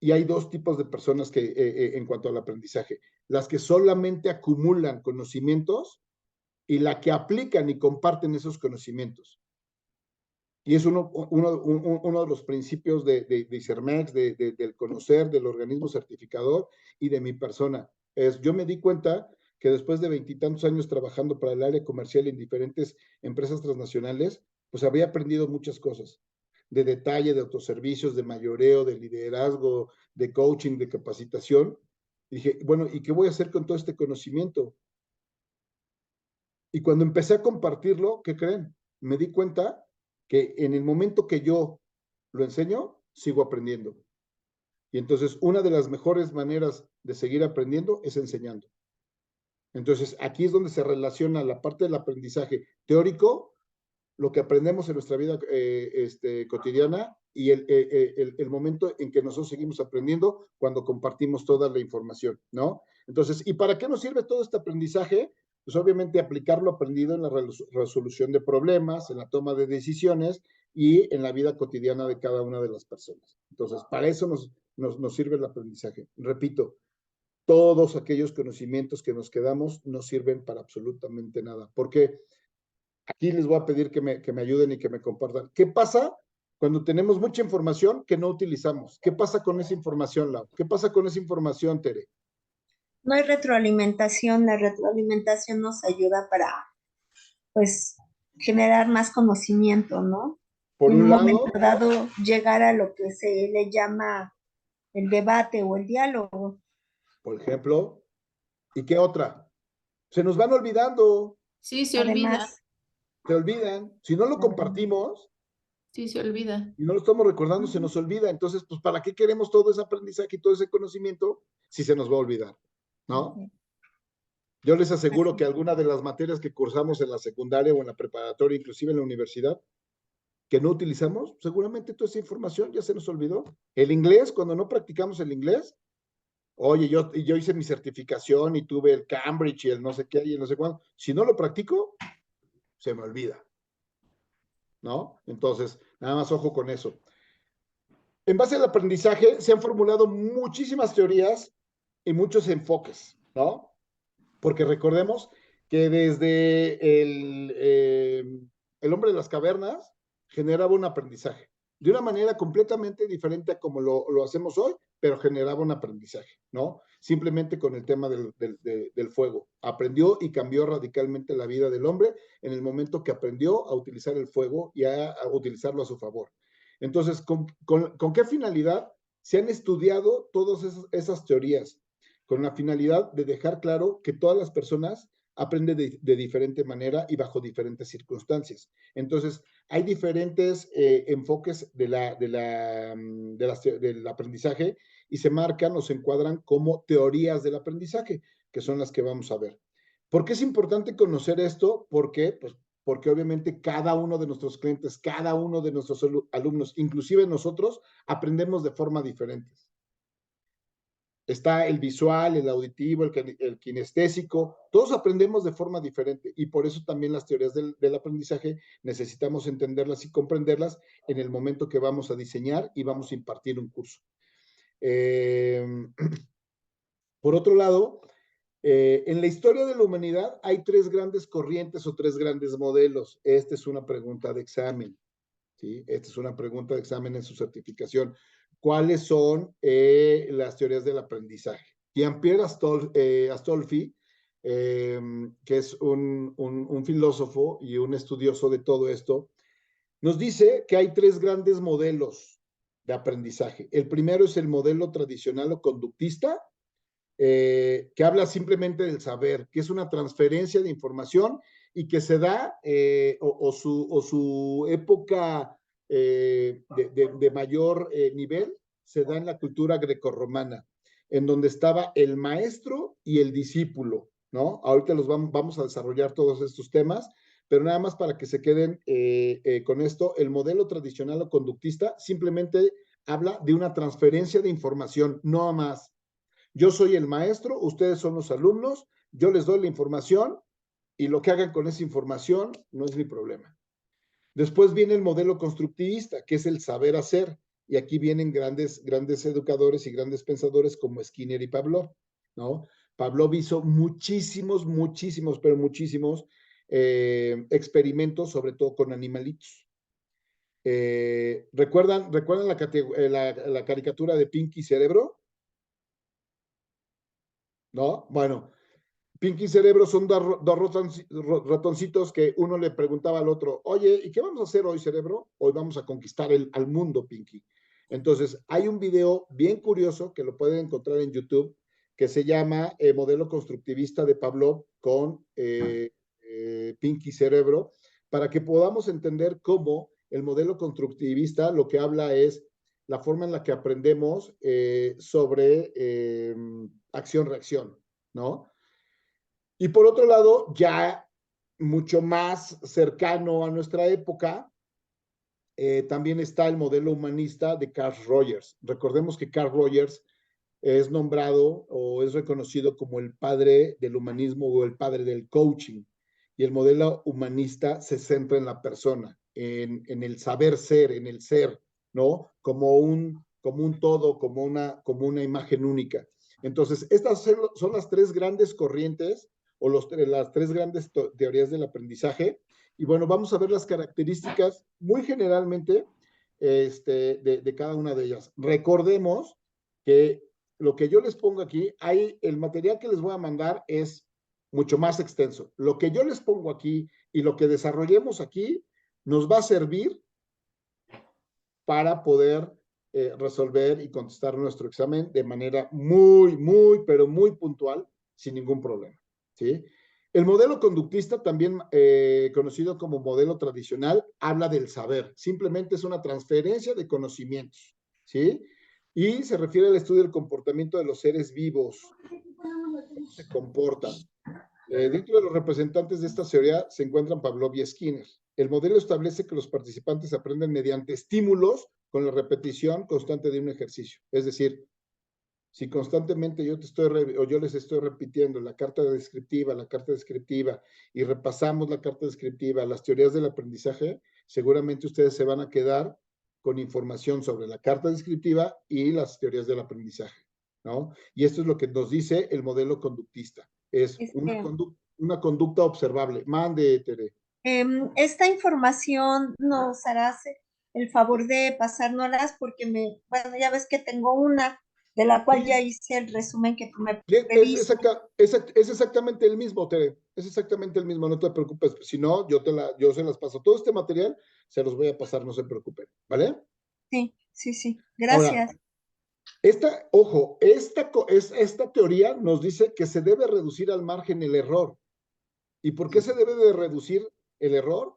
Y hay dos tipos de personas que, en cuanto al aprendizaje, las que solamente acumulan conocimientos y la que aplican y comparten esos conocimientos. Y es uno de los principios de ICERMEX, del conocer, del organismo certificador y de mi persona. Yo me di cuenta que después de 20 y tantos años trabajando para el área comercial en diferentes empresas transnacionales, pues había aprendido muchas cosas de detalle, de autoservicios, de mayoreo, de liderazgo, de coaching, de capacitación. Y dije, bueno, ¿y qué voy a hacer con todo este conocimiento? Y cuando empecé a compartirlo, ¿qué creen? Me di cuenta que en el momento que yo lo enseño, sigo aprendiendo. Y entonces, una de las mejores maneras de seguir aprendiendo es enseñando. Entonces, aquí es donde se relaciona la parte del aprendizaje teórico, lo que aprendemos en nuestra vida cotidiana y el momento en que nosotros seguimos aprendiendo cuando compartimos toda la información, ¿no? Entonces, ¿y para qué nos sirve todo este aprendizaje? Pues obviamente aplicar lo aprendido en la resolución de problemas, en la toma de decisiones y en la vida cotidiana de cada una de las personas. Entonces, para eso nos sirve el aprendizaje. Repito, todos aquellos conocimientos que nos quedamos no sirven para absolutamente nada. ¿Por qué? Aquí les voy a pedir que me ayuden y que me compartan. ¿Qué pasa cuando tenemos mucha información que no utilizamos? ¿Qué pasa con esa información, Lau? ¿Qué pasa con esa información, Tere?
No hay retroalimentación. La retroalimentación nos ayuda para, pues, generar más conocimiento, ¿no?
Por
En
un
un momento
lado,
dado, llegar a lo que se le llama el debate o el diálogo.
por ejemplo, ¿y qué otra? Se nos van olvidando,
Sí, se olvida.
Además,
se olvidan. Si no lo compartimos
Sí, se olvida.
y no lo estamos recordando, se nos olvida. Entonces, pues, ¿para qué queremos todo ese aprendizaje y todo ese conocimiento si se nos va a olvidar? ¿No? Yo les aseguro que alguna de las materias que cursamos en la secundaria o en la preparatoria, inclusive en la universidad, que no utilizamos, seguramente toda esa información ya se nos olvidó. El inglés, cuando no practicamos el inglés, oye, yo hice mi certificación y tuve el Cambridge y el no sé qué y el no sé cuándo. Si no lo practico, se me olvida, ¿no? Entonces, nada más ojo con eso. En base al aprendizaje, se han formulado muchísimas teorías y muchos enfoques, ¿no? Porque recordemos que desde el hombre de las cavernas generaba un aprendizaje de una manera completamente diferente a como lo hacemos hoy, pero generaba un aprendizaje, ¿no? Simplemente con el tema del fuego. Aprendió y cambió radicalmente la vida del hombre en el momento que aprendió a utilizar el fuego y a utilizarlo a su favor. Entonces, ¿con qué finalidad se han estudiado todas esas teorías? Con la finalidad de dejar claro que todas las personas aprenden de diferente manera y bajo diferentes circunstancias. Entonces, hay diferentes enfoques del aprendizaje y se marcan o se encuadran como teorías del aprendizaje, que son las que vamos a ver. ¿Por qué es importante conocer esto? Pues porque obviamente cada uno de nuestros clientes, cada uno de nuestros alumnos, inclusive nosotros, aprendemos de forma diferente. Está el visual, el auditivo, el kinestésico, todos aprendemos de forma diferente y por eso también las teorías del aprendizaje necesitamos entenderlas y comprenderlas en el momento que vamos a diseñar y vamos a impartir un curso. Por otro lado, en la historia de la humanidad hay 3 grandes corrientes o 3 grandes modelos. Esta es una pregunta de examen, ¿sí? Esta es una pregunta de examen en su certificación. ¿Cuáles son las teorías del aprendizaje? Jean-Pierre Astolfi, que es un filósofo y un estudioso de todo esto, nos dice que hay 3 grandes modelos de aprendizaje. El primero es el modelo tradicional o conductista, que habla simplemente del saber, que es una transferencia de información y que se da o su época de mayor nivel se da en la cultura grecorromana, en donde estaba el maestro y el discípulo, ¿no? Ahorita vamos a desarrollar todos estos temas, pero nada más para que se queden con esto, el modelo tradicional o conductista simplemente habla de una transferencia de información, no más. Yo soy el maestro, ustedes son los alumnos, yo les doy la información y lo que hagan con esa información no es mi problema. Después viene el modelo constructivista, que es el saber hacer, y aquí vienen grandes educadores y grandes pensadores como Skinner y Pavlov, ¿no? Pavlov hizo muchísimos experimentos, sobre todo con animalitos. ¿Recuerdan la caricatura de Pinky Cerebro? ¿No? Bueno, Pinky y Cerebro son dos ratoncitos que uno le preguntaba al otro, oye, ¿y qué vamos a hacer hoy, Cerebro? Hoy vamos a conquistar al mundo, Pinky. Entonces, hay un video bien curioso que lo pueden encontrar en YouTube, que se llama Modelo Constructivista de Pavlov con Pinky y Cerebro, para que podamos entender cómo el modelo constructivista lo que habla es la forma en la que aprendemos sobre acción-reacción, ¿no? Y por otro lado, ya mucho más cercano a nuestra época, también está el modelo humanista de Carl Rogers. Recordemos que Carl Rogers es nombrado o es reconocido como el padre del humanismo o el padre del coaching. Y el modelo humanista se centra en la persona, en el saber ser, en el ser, ¿no? Como un todo, como una imagen única. Entonces, estas son las 3 grandes corrientes o las 3 grandes teorías del aprendizaje. Y bueno, vamos a ver las características muy generalmente de cada una de ellas. Recordemos que lo que yo les pongo aquí, el material que les voy a mandar es mucho más extenso. Lo que yo les pongo aquí y lo que desarrollemos aquí nos va a servir para poder resolver y contestar nuestro examen de manera pero muy puntual, sin ningún problema, ¿sí? El modelo conductista, también conocido como modelo tradicional, habla del saber. Simplemente es una transferencia de conocimientos, ¿sí? Y se refiere al estudio del comportamiento de los seres vivos, cómo se comportan. Dentro de los representantes de esta teoría se encuentran Pavlov y Skinner. El modelo establece que los participantes aprenden mediante estímulos con la repetición constante de un ejercicio. Es decir, si constantemente yo les estoy repitiendo la carta descriptiva y repasamos la carta descriptiva, las teorías del aprendizaje, seguramente ustedes se van a quedar con información sobre la carta descriptiva y las teorías del aprendizaje, ¿no? Y esto es lo que nos dice el modelo conductista. Es una conducta observable. Mande, Tere.
Esta información nos harás el favor de pasárnoslas porque bueno, ya ves que tengo una de la cual ya hice el resumen que tú me pediste.
Es exactamente el mismo, Tere. Es exactamente el mismo, no te preocupes. Si no, yo se las paso. Todo este material se los voy a pasar, no se preocupen. ¿Vale?
Sí. Gracias.
Ahora, esta teoría nos dice que se debe reducir al margen el error. ¿Y por qué se debe de reducir el error?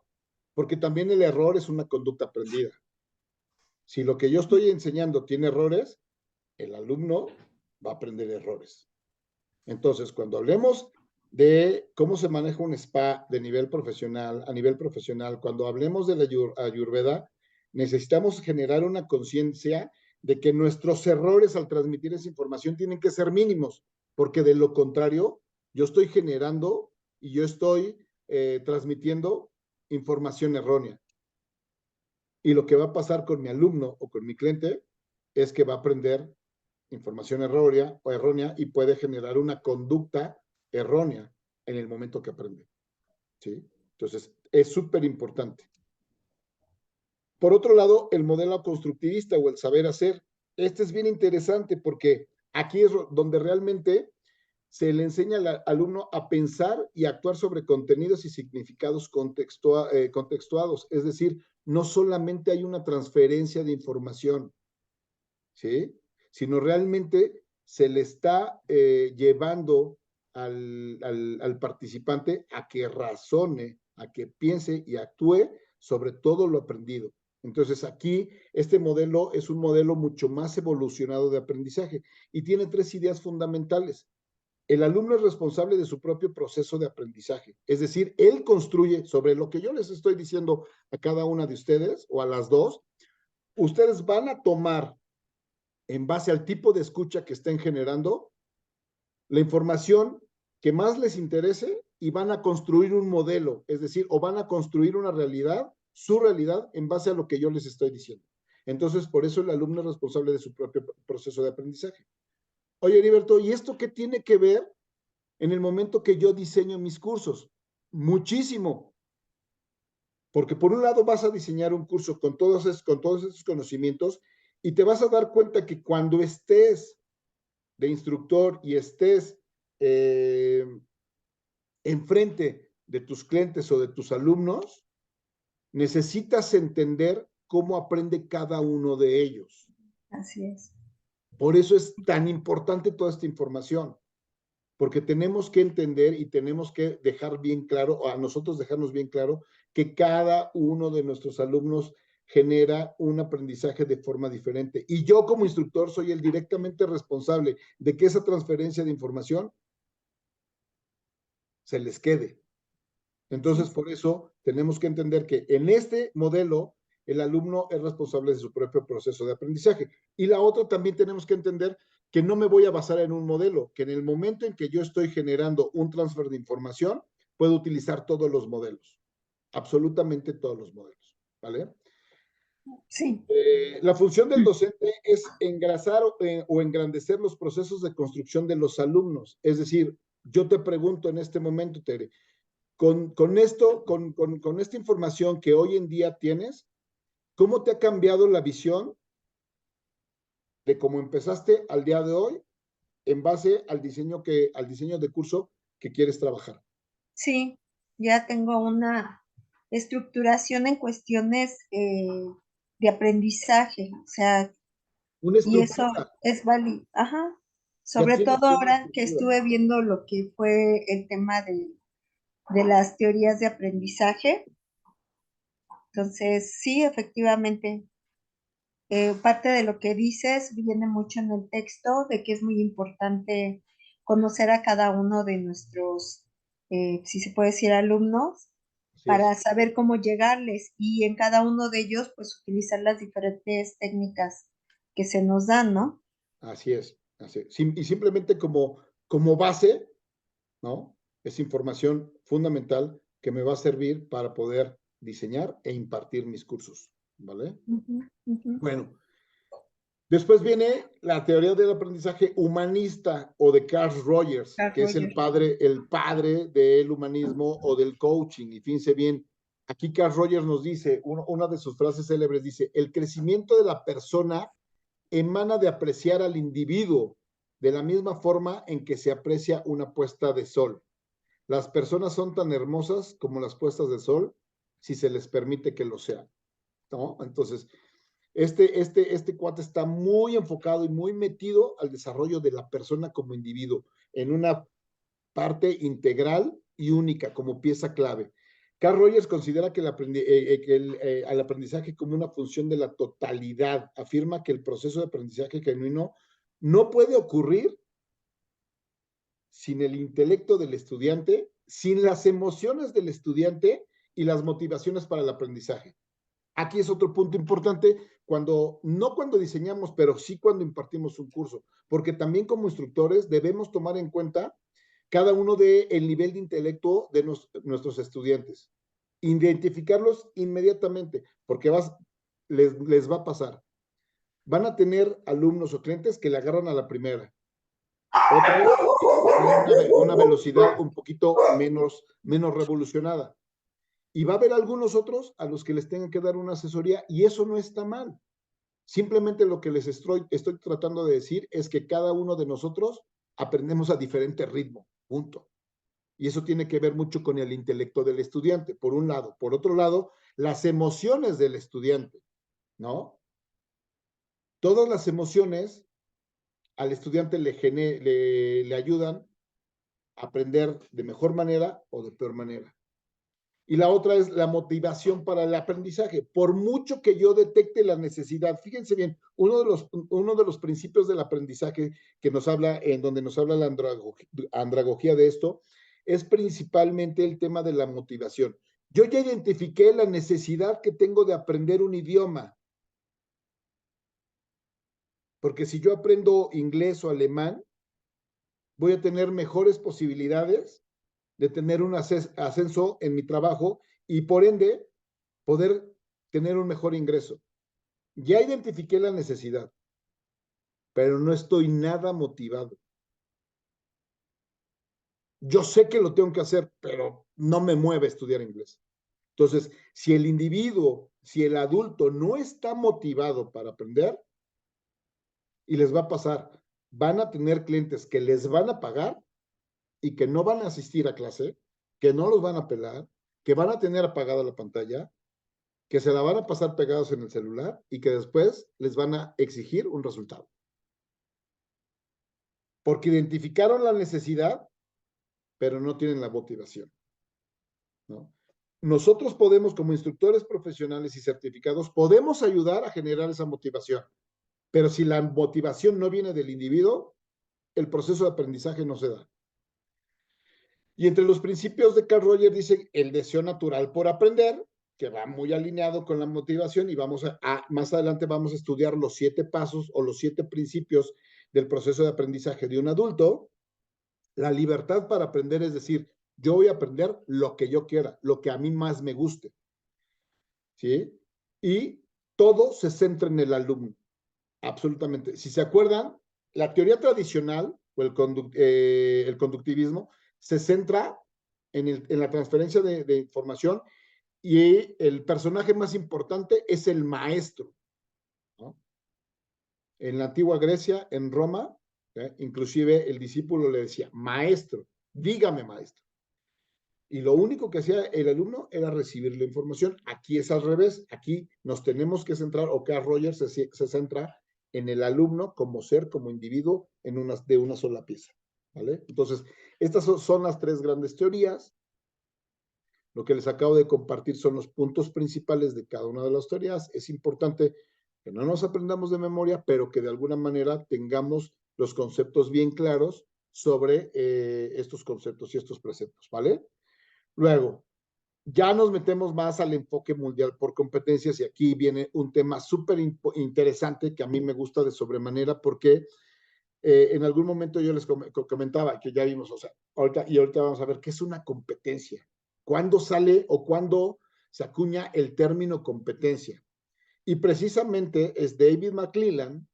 Porque también el error es una conducta aprendida. Si lo que yo estoy enseñando tiene errores, el alumno va a aprender errores. Entonces, cuando hablemos de cómo se maneja un spa a nivel profesional, cuando hablemos de la Ayurveda, necesitamos generar una conciencia de que nuestros errores al transmitir esa información tienen que ser mínimos, porque de lo contrario, yo estoy generando y yo estoy transmitiendo información errónea. Y lo que va a pasar con mi alumno o con mi cliente es que va a aprender información errónea y puede generar una conducta errónea en el momento que aprende. ¿Sí? Entonces, es súper importante. Por otro lado, el modelo constructivista o el saber hacer. Este es bien interesante porque aquí es donde realmente se le enseña al alumno a pensar y actuar sobre contenidos y significados contextuados. Es decir, no solamente hay una transferencia de información, ¿sí? Sino realmente se le está llevando al participante a que razone, a que piense y actúe sobre todo lo aprendido. Entonces aquí este modelo es un modelo mucho más evolucionado de aprendizaje y tiene 3 ideas fundamentales. El alumno es responsable de su propio proceso de aprendizaje, es decir, él construye sobre lo que yo les estoy diciendo a cada una de ustedes o a las dos, ustedes van a tomar en base al tipo de escucha que estén generando, la información que más les interese y van a construir un modelo, es decir, o van a construir una realidad, su realidad, en base a lo que yo les estoy diciendo. Entonces, por eso el alumno es responsable de su propio proceso de aprendizaje. Oye, Heriberto, ¿y esto qué tiene que ver en el momento que yo diseño mis cursos? Muchísimo. Porque por un lado vas a diseñar un curso con todos esos conocimientos y te vas a dar cuenta que cuando estés de instructor y estés enfrente de tus clientes o de tus alumnos, necesitas entender cómo aprende cada uno de ellos.
Así es.
Por eso es tan importante toda esta información, porque tenemos que entender y tenemos que dejar bien claro, o a nosotros dejarnos bien claro, que cada uno de nuestros alumnos genera un aprendizaje de forma diferente. Y yo como instructor soy el directamente responsable de que esa transferencia de información se les quede. Entonces, por eso tenemos que entender que en este modelo el alumno es responsable de su propio proceso de aprendizaje. Y la otra también tenemos que entender que no me voy a basar en un modelo, que en el momento en que yo estoy generando un transfer de información, puedo utilizar todos los modelos, absolutamente todos los modelos, ¿vale?
Sí.
La función del docente es engrasar o engrandecer los procesos de construcción de los alumnos. Es decir, yo te pregunto en este momento, Tere, con esta información que hoy en día tienes, ¿cómo te ha cambiado la visión de cómo empezaste al día de hoy en base al diseño de curso que quieres trabajar?
Sí, ya tengo una estructuración en cuestiones de aprendizaje, o sea,
Una
y eso
estructura.
es válido. Ajá.
Ya
Sobre
tienes
todo
una
ahora que
estructura.
estuve viendo lo que fue el tema de las teorías de aprendizaje. Entonces, sí, efectivamente, parte de lo que dices viene mucho en el texto, de que es muy importante conocer a cada uno de nuestros, si se puede decir, alumnos,
Así
para
es.
saber cómo llegarles y en cada uno de ellos, pues utilizar las diferentes técnicas que se nos dan, ¿no?
Así es. Así es. Y simplemente como base, ¿no? Es información fundamental que me va a servir para poder diseñar e impartir mis cursos, ¿vale?
Ujú, ujú.
Bueno, después viene la teoría del aprendizaje humanista o de Carl Rogers,
Carl
que es el
Rogers.
padre del humanismo o del coaching. Y fíjense bien, aquí Carl Rogers nos dice, una de sus frases célebres dice, el crecimiento de la persona emana de apreciar al individuo de la misma forma en que se aprecia una puesta de sol. Las personas son tan hermosas como las puestas de sol si se les permite que lo sean, ¿no? Entonces, este cuate está muy enfocado y muy metido al desarrollo de la persona como individuo en una parte integral y única como pieza clave. Carl Rogers considera que el aprendizaje como una función de la totalidad. Afirma que el proceso de aprendizaje genuino no puede ocurrir sin el intelecto del estudiante, sin las emociones del estudiante y las motivaciones para el aprendizaje. Aquí es otro punto importante no cuando diseñamos, pero sí cuando impartimos un curso, porque también como instructores debemos tomar en cuenta cada uno del nivel de intelecto de nuestros estudiantes. Identificarlos inmediatamente, porque les va a pasar. Van a tener alumnos o clientes que le agarran a la primera. Otros una velocidad un poquito menos revolucionada. Y va a haber algunos otros a los que les tengan que dar una asesoría y eso no está mal. Simplemente lo que les estoy tratando de decir es que cada uno de nosotros aprendemos a diferente ritmo, punto. Y eso tiene que ver mucho con el intelecto del estudiante, por un lado. Por otro lado, las emociones del estudiante, ¿no? Todas las emociones al estudiante le ayudan a aprender de mejor manera o de peor manera. Y la otra es la motivación para el aprendizaje. Por mucho que yo detecte la necesidad, fíjense bien, uno de los principios del aprendizaje que nos habla, en donde nos habla la andragogía de esto, es principalmente el tema de la motivación. Yo ya identifiqué la necesidad que tengo de aprender un idioma. Porque si yo aprendo inglés o alemán, voy a tener mejores posibilidades de tener un ascenso en mi trabajo y por ende poder tener un mejor ingreso. Ya identifiqué la necesidad, pero no estoy nada motivado. Yo sé que lo tengo que hacer, pero no me mueve estudiar inglés. Entonces, si el individuo, si el adulto no está motivado para aprender, y les va a pasar, van a tener clientes que les van a pagar y que no van a asistir a clase, que no los van a pelar, que van a tener apagada la pantalla, que se la van a pasar pegados en el celular y que después les van a exigir un resultado. Porque identificaron la necesidad, pero no tienen la motivación, ¿no? Nosotros podemos, como instructores profesionales y certificados, podemos ayudar a generar esa motivación, pero si la motivación no viene del individuo, el proceso de aprendizaje no se da. Y entre los principios de Carl Rogers dice el deseo natural por aprender, que va muy alineado con la motivación y más adelante vamos a estudiar los 7 pasos o los 7 principios del proceso de aprendizaje de un adulto. La libertad para aprender es decir, yo voy a aprender lo que yo quiera, lo que a mí más me guste, ¿sí? Y todo se centra en el alumno, absolutamente. Si se acuerdan, la teoría tradicional o el conductivismo se centra en la transferencia de información y el personaje más importante es el maestro, ¿no? En la antigua Grecia, en Roma, inclusive el discípulo le decía, maestro, dígame maestro. Y lo único que hacía el alumno era recibir la información. Aquí es al revés, aquí nos tenemos que centrar, o Carl Rogers se centra en el alumno como ser, como individuo, de una sola pieza, ¿vale? Entonces, estas son las 3 grandes teorías. Lo que les acabo de compartir son los puntos principales de cada una de las teorías. Es importante que no nos aprendamos de memoria, pero que de alguna manera tengamos los conceptos bien claros sobre estos conceptos y estos preceptos, ¿vale? Luego, ya nos metemos más al enfoque mundial por competencias y aquí viene un tema súper interesante que a mí me gusta de sobremanera porque en algún momento yo les comentaba que ya vimos, o sea, ahorita vamos a ver qué es una competencia. ¿Cuándo sale o cuándo se acuña el término competencia? Y precisamente es David McClelland,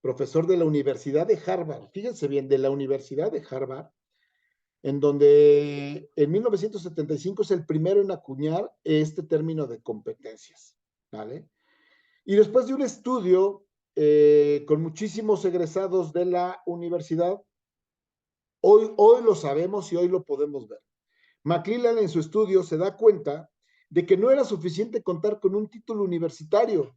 profesor de la Universidad de Harvard, fíjense bien, de la Universidad de Harvard, en donde en 1975 es el primero en acuñar este término de competencias, ¿vale? Y después de un estudio con muchísimos egresados de la universidad, hoy lo sabemos y hoy lo podemos ver. McClelland en su estudio se da cuenta de que no era suficiente contar con un título universitario,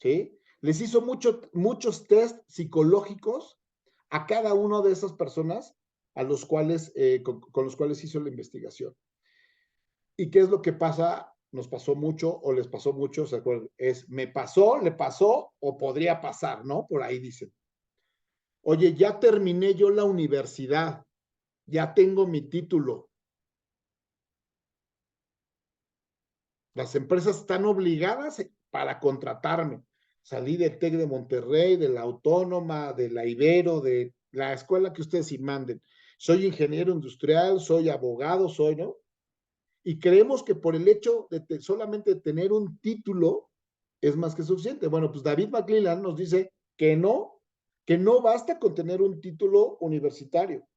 ¿sí? Les hizo muchos test psicológicos a cada una de esas personas a los cuales, con los cuales hizo la investigación. ¿Y qué es lo que pasa? Nos pasó mucho o les pasó mucho, ¿se acuerdan? Me pasó, le pasó o podría pasar, ¿no? Por ahí dicen. Oye, ya terminé yo la universidad, ya tengo mi título. Las empresas están obligadas para contratarme. salí del TEC de Monterrey, de la Autónoma, de la Ibero, de la escuela que ustedes sí manden. Soy ingeniero industrial, soy abogado, soy, ¿no? Y creemos que por el hecho de solamente tener un título es más que suficiente. Bueno, pues David McClelland nos dice que no basta con tener un título universitario,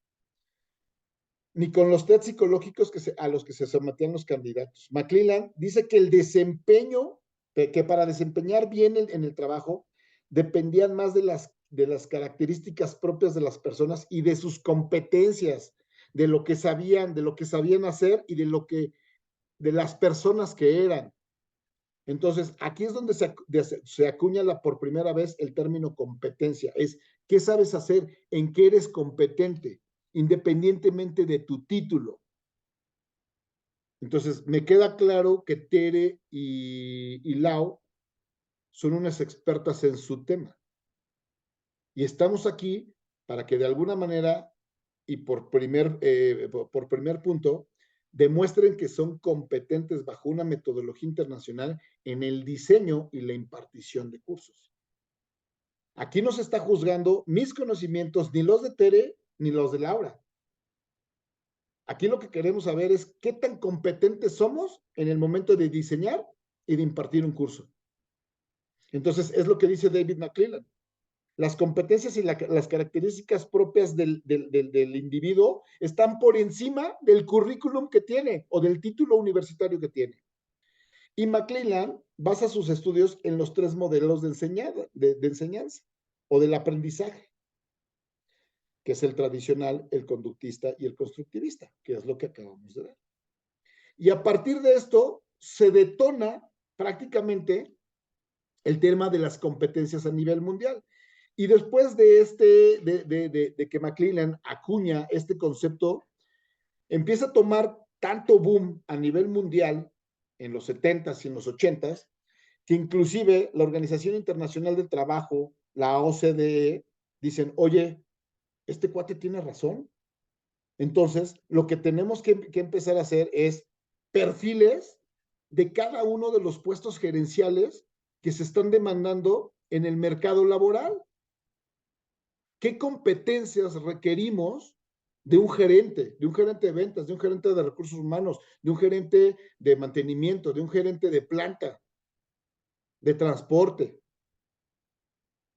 ni con los test psicológicos a los que se sometían los candidatos. McClelland dice que el desempeño, que para desempeñar bien en el trabajo, dependían más de las características propias de las personas y de sus competencias, de lo que sabían hacer y de las personas que eran. Entonces, aquí es donde se acuña por primera vez el término competencia. Es qué sabes hacer, en qué eres competente, independientemente de tu título. Entonces, me queda claro que Tere y Lau son unas expertas en su tema. Y estamos aquí para que de alguna manera y por primer punto, demuestren que son competentes bajo una metodología internacional en el diseño y la impartición de cursos. Aquí no se está juzgando mis conocimientos, ni los de Tere, ni los de Laura. Aquí lo que queremos saber es qué tan competentes somos en el momento de diseñar y de impartir un curso. Entonces, es lo que dice David McClelland. Las competencias y las características propias del individuo están por encima del currículum que tiene o del título universitario que tiene. Y McClelland basa sus estudios en los 3 modelos de enseñanza o del aprendizaje, que es el tradicional, el conductista y el constructivista, que es lo que acabamos de ver. Y a partir de esto se detona prácticamente el tema de las competencias a nivel mundial. Y después de que McClelland acuña este concepto, empieza a tomar tanto boom a nivel mundial en los 70s y en los 80s, que inclusive la Organización Internacional del Trabajo, la OCDE, dicen, oye, este cuate tiene razón. Entonces, lo que tenemos que empezar a hacer es perfiles de cada uno de los puestos gerenciales que se están demandando en el mercado laboral. ¿Qué competencias requerimos de un gerente de ventas, de un gerente de recursos humanos, de un gerente de mantenimiento, de un gerente de planta, de transporte?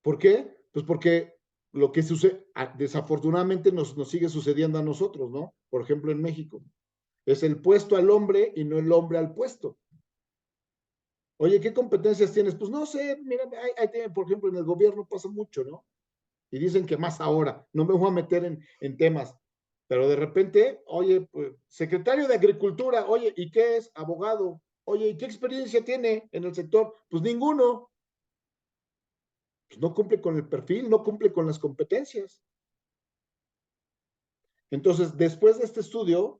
¿Por qué? Pues porque lo que sucede, desafortunadamente nos sigue sucediendo a nosotros, ¿no? Por ejemplo, en México. Es el puesto al hombre y no el hombre al puesto. Oye, ¿qué competencias tienes? Pues no sé, mira, por ejemplo, en el gobierno pasa mucho, ¿no? Y dicen que más ahora, no me voy a meter en temas, pero de repente, oye, pues, secretario de Agricultura, oye, ¿y qué es? Abogado. Oye, ¿y qué experiencia tiene en el sector? Pues ninguno. Pues no cumple con el perfil, no cumple con las competencias. Entonces, después de este estudio,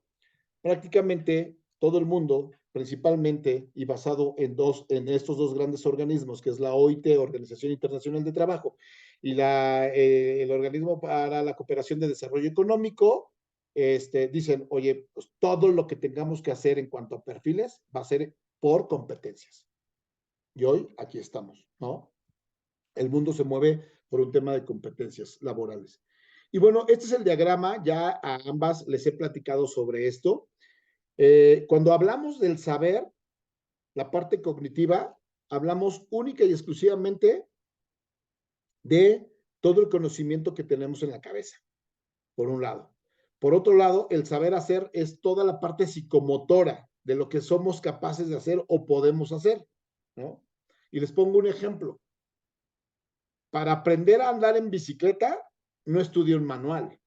prácticamente todo el mundo, principalmente y basado en estos 2 grandes organismos, que es la OIT, Organización Internacional de Trabajo, y el Organismo para la Cooperación de Desarrollo Económico, dicen, oye, pues todo lo que tengamos que hacer en cuanto a perfiles va a ser por competencias. Y hoy aquí estamos, ¿no? El mundo se mueve por un tema de competencias laborales. Y bueno, este es el diagrama, ya a ambas les he platicado sobre esto. Cuando hablamos del saber, la parte cognitiva, hablamos única y exclusivamente de todo el conocimiento que tenemos en la cabeza, por un lado. Por otro lado, el saber hacer es toda la parte psicomotora de lo que somos capaces de hacer o podemos hacer, ¿no? Y les pongo un ejemplo. Para aprender a andar en bicicleta, no estudié un manual.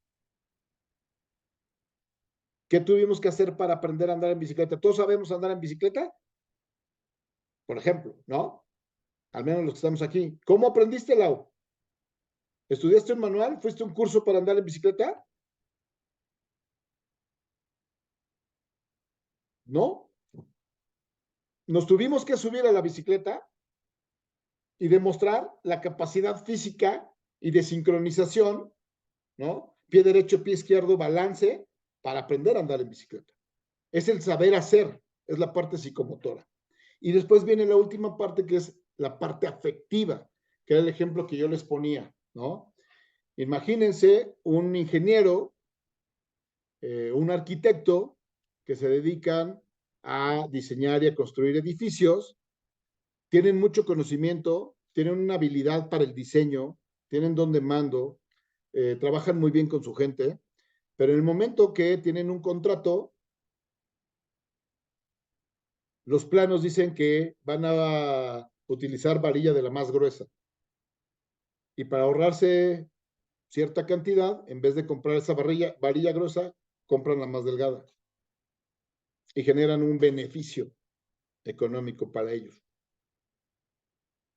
¿Qué tuvimos que hacer para aprender a andar en bicicleta? ¿Todos sabemos andar en bicicleta? Por ejemplo, ¿no? Al menos los que estamos aquí. ¿Cómo aprendiste, Lau? ¿Estudiaste un manual? ¿Fuiste a un curso para andar en bicicleta? No. Nos tuvimos que subir a la bicicleta y demostrar la capacidad física y de sincronización, ¿no? Pie derecho, pie izquierdo, balance, para aprender a andar en bicicleta. Es el saber hacer, es la parte psicomotora. Y después viene la última parte, que es la parte afectiva, que era el ejemplo que yo les ponía, ¿no? Imagínense un ingeniero, un arquitecto que se dedican a diseñar y a construir edificios, tienen mucho conocimiento, tienen una habilidad para el diseño, tienen don de mando, trabajan muy bien con su gente, pero en el momento que tienen un contrato, los planos dicen que van a utilizar varilla de la más gruesa. Y para ahorrarse cierta cantidad, en vez de comprar esa varilla gruesa, compran la más delgada. Y generan un beneficio económico para ellos.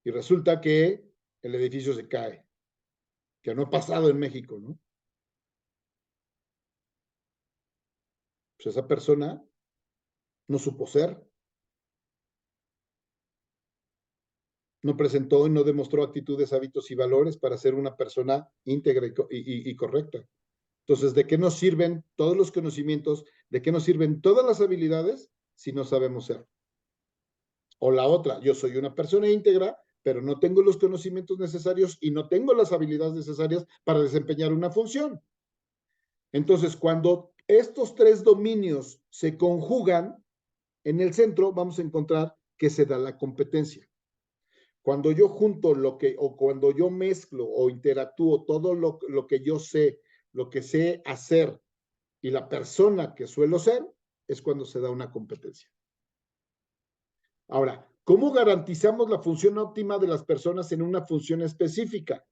Y resulta que el edificio se cae, que no ha pasado en México, ¿no? Pues esa persona no supo ser, no presentó y no demostró actitudes, hábitos y valores para ser una persona íntegra y correcta. Entonces, ¿de qué nos sirven todos los conocimientos? ¿De qué nos sirven todas las habilidades si no sabemos ser? O la otra, yo soy una persona íntegra, pero no tengo los conocimientos necesarios y no tengo las habilidades necesarias para desempeñar una función. Entonces, cuando estos tres dominios se conjugan, en el centro vamos a encontrar que se da la competencia. Cuando yo junto o cuando yo mezclo o interactúo todo lo que yo sé, lo que sé hacer y la persona que suelo ser, es cuando se da una competencia. Ahora, ¿cómo garantizamos la función óptima de las personas en una función específica?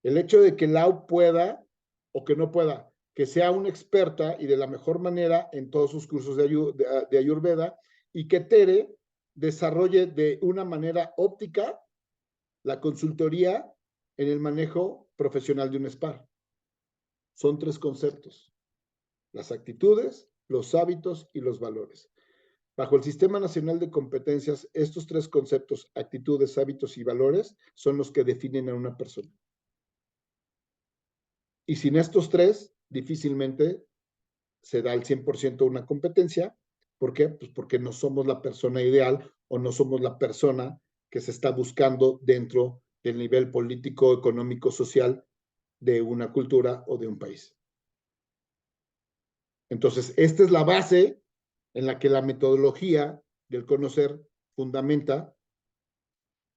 El hecho de que Lau pueda o que no pueda, que sea una experta y de la mejor manera en todos sus cursos de Ayurveda, y que Tere desarrolle de una manera óptica la consultoría en el manejo profesional de un SPAR. Son tres conceptos: las actitudes, los hábitos y los valores. Bajo el Sistema Nacional de Competencias, estos tres conceptos, actitudes, hábitos y valores, son los que definen a una persona. Y sin estos tres, difícilmente se da al 100% una competencia. ¿Por qué? Pues porque no somos la persona ideal o no somos la persona que se está buscando dentro del nivel político, económico, social de una cultura o de un país. Entonces, esta es la base en la que la metodología del conocer fundamenta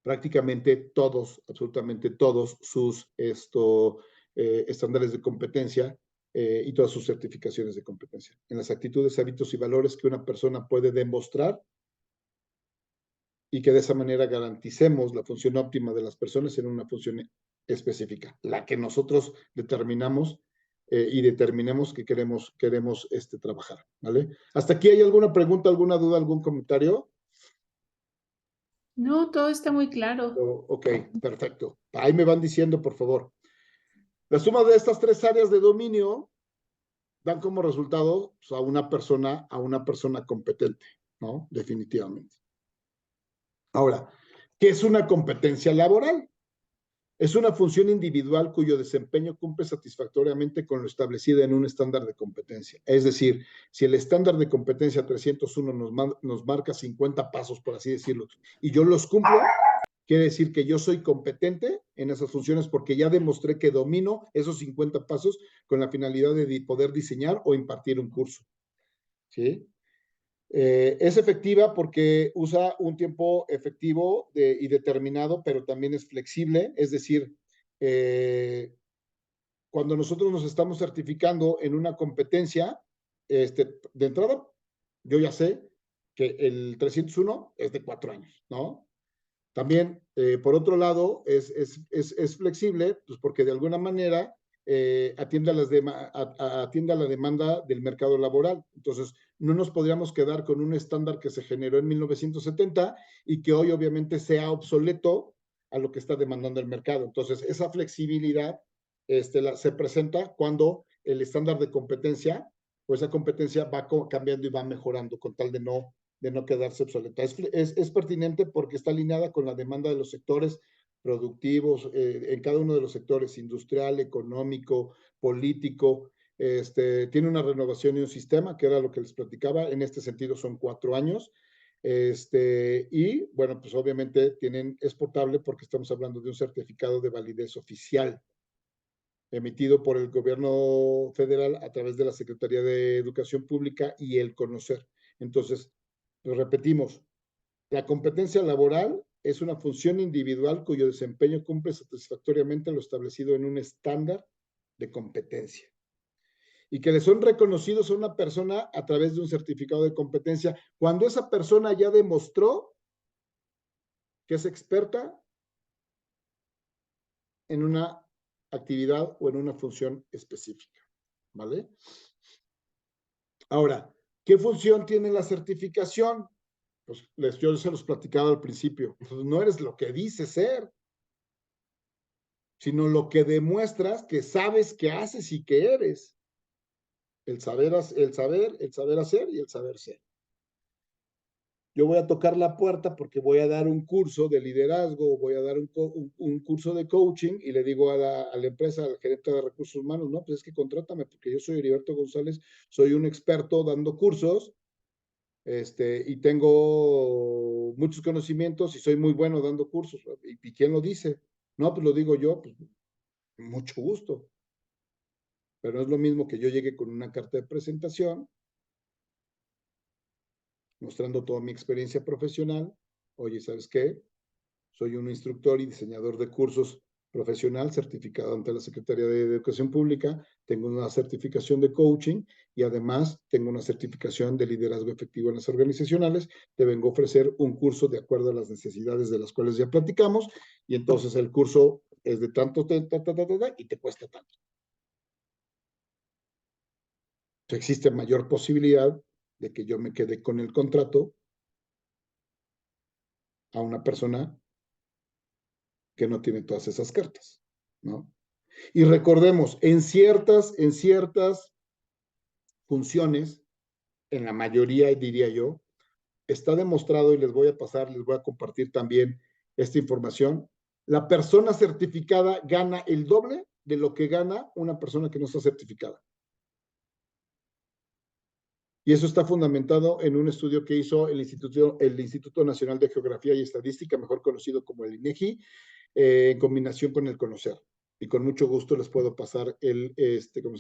prácticamente todos, absolutamente todos sus estándares de competencia y todas sus certificaciones de competencia. En las actitudes, hábitos y valores que una persona puede demostrar y que de esa manera garanticemos la función óptima de las personas en una función específica, la que nosotros determinamos y determinemos que queremos trabajar, ¿vale? ¿Hasta aquí hay alguna pregunta, alguna duda, algún comentario?
No, todo está muy claro.
Ok, perfecto. Ahí me van diciendo, por favor. La suma de estas tres áreas de dominio dan como resultado pues, a una persona competente, ¿no? Definitivamente. Ahora, ¿qué es una competencia laboral? Es una función individual cuyo desempeño cumple satisfactoriamente con lo establecido en un estándar de competencia. Es decir, si el estándar de competencia 301 nos marca 50 pasos, por así decirlo, y yo los cumplo, quiere decir que yo soy competente en esas funciones porque ya demostré que domino esos 50 pasos con la finalidad de poder diseñar o impartir un curso. ¿Sí? Es efectiva porque usa un tiempo efectivo y determinado, pero también es flexible. Es decir, cuando nosotros nos estamos certificando en una competencia, de entrada, yo ya sé que el 301 es de 4 años, ¿no? También, por otro lado, es flexible, pues porque de alguna manera atiende a la demanda del mercado laboral. Entonces, no nos podríamos quedar con un estándar que se generó en 1970 y que hoy obviamente sea obsoleto a lo que está demandando el mercado. Entonces, esa flexibilidad se presenta cuando el estándar de competencia o esa competencia va cambiando y va mejorando con tal de no quedarse obsoleta. Es pertinente porque está alineada con la demanda de los sectores productivos, en cada uno de los sectores, industrial, económico, político. Tiene una renovación y un sistema, que era lo que les platicaba. En este sentido son 4 años. Y bueno, pues obviamente es portable porque estamos hablando de un certificado de validez oficial emitido por el gobierno federal a través de la Secretaría de Educación Pública y el CONOCER. Entonces, lo repetimos, la competencia laboral es una función individual cuyo desempeño cumple satisfactoriamente lo establecido en un estándar de competencia y que le son reconocidos a una persona a través de un certificado de competencia cuando esa persona ya demostró que es experta en una actividad o en una función específica, ¿vale? Ahora, ¿qué función tiene la certificación? Pues yo se los platicaba al principio. Pues no eres lo que dices ser, sino lo que demuestras que sabes que haces y que eres. El saber hacer y el saber ser. Yo voy a tocar la puerta porque voy a dar un curso de liderazgo, voy a dar un curso de coaching y le digo a la empresa, al gerente de recursos humanos, no, pues es que contrátame porque yo soy Heriberto González, soy un experto dando cursos, y tengo muchos conocimientos y soy muy bueno dando cursos. ¿Y quién lo dice? No, pues lo digo yo, pues mucho gusto. Pero es lo mismo que yo llegue con una carta de presentación mostrando toda mi experiencia profesional. Oye, ¿sabes qué? Soy un instructor y diseñador de cursos profesional certificado ante la Secretaría de Educación Pública, tengo una certificación de coaching y además tengo una certificación de liderazgo efectivo en las organizacionales. Te vengo a ofrecer un curso de acuerdo a las necesidades de las cuales ya platicamos y entonces el curso es de tanto y te cuesta tanto. Entonces existe mayor posibilidad de que yo me quede con el contrato a una persona que no tiene todas esas cartas, ¿no? Y recordemos, en ciertas funciones, en la mayoría diría yo, está demostrado y les voy a compartir también esta información, la persona certificada gana el doble de lo que gana una persona que no está certificada. Y eso está fundamentado en un estudio que hizo el Instituto Nacional de Geografía y Estadística, mejor conocido como el INEGI, en combinación con el CONOCER. Y con mucho gusto les puedo pasar el estudio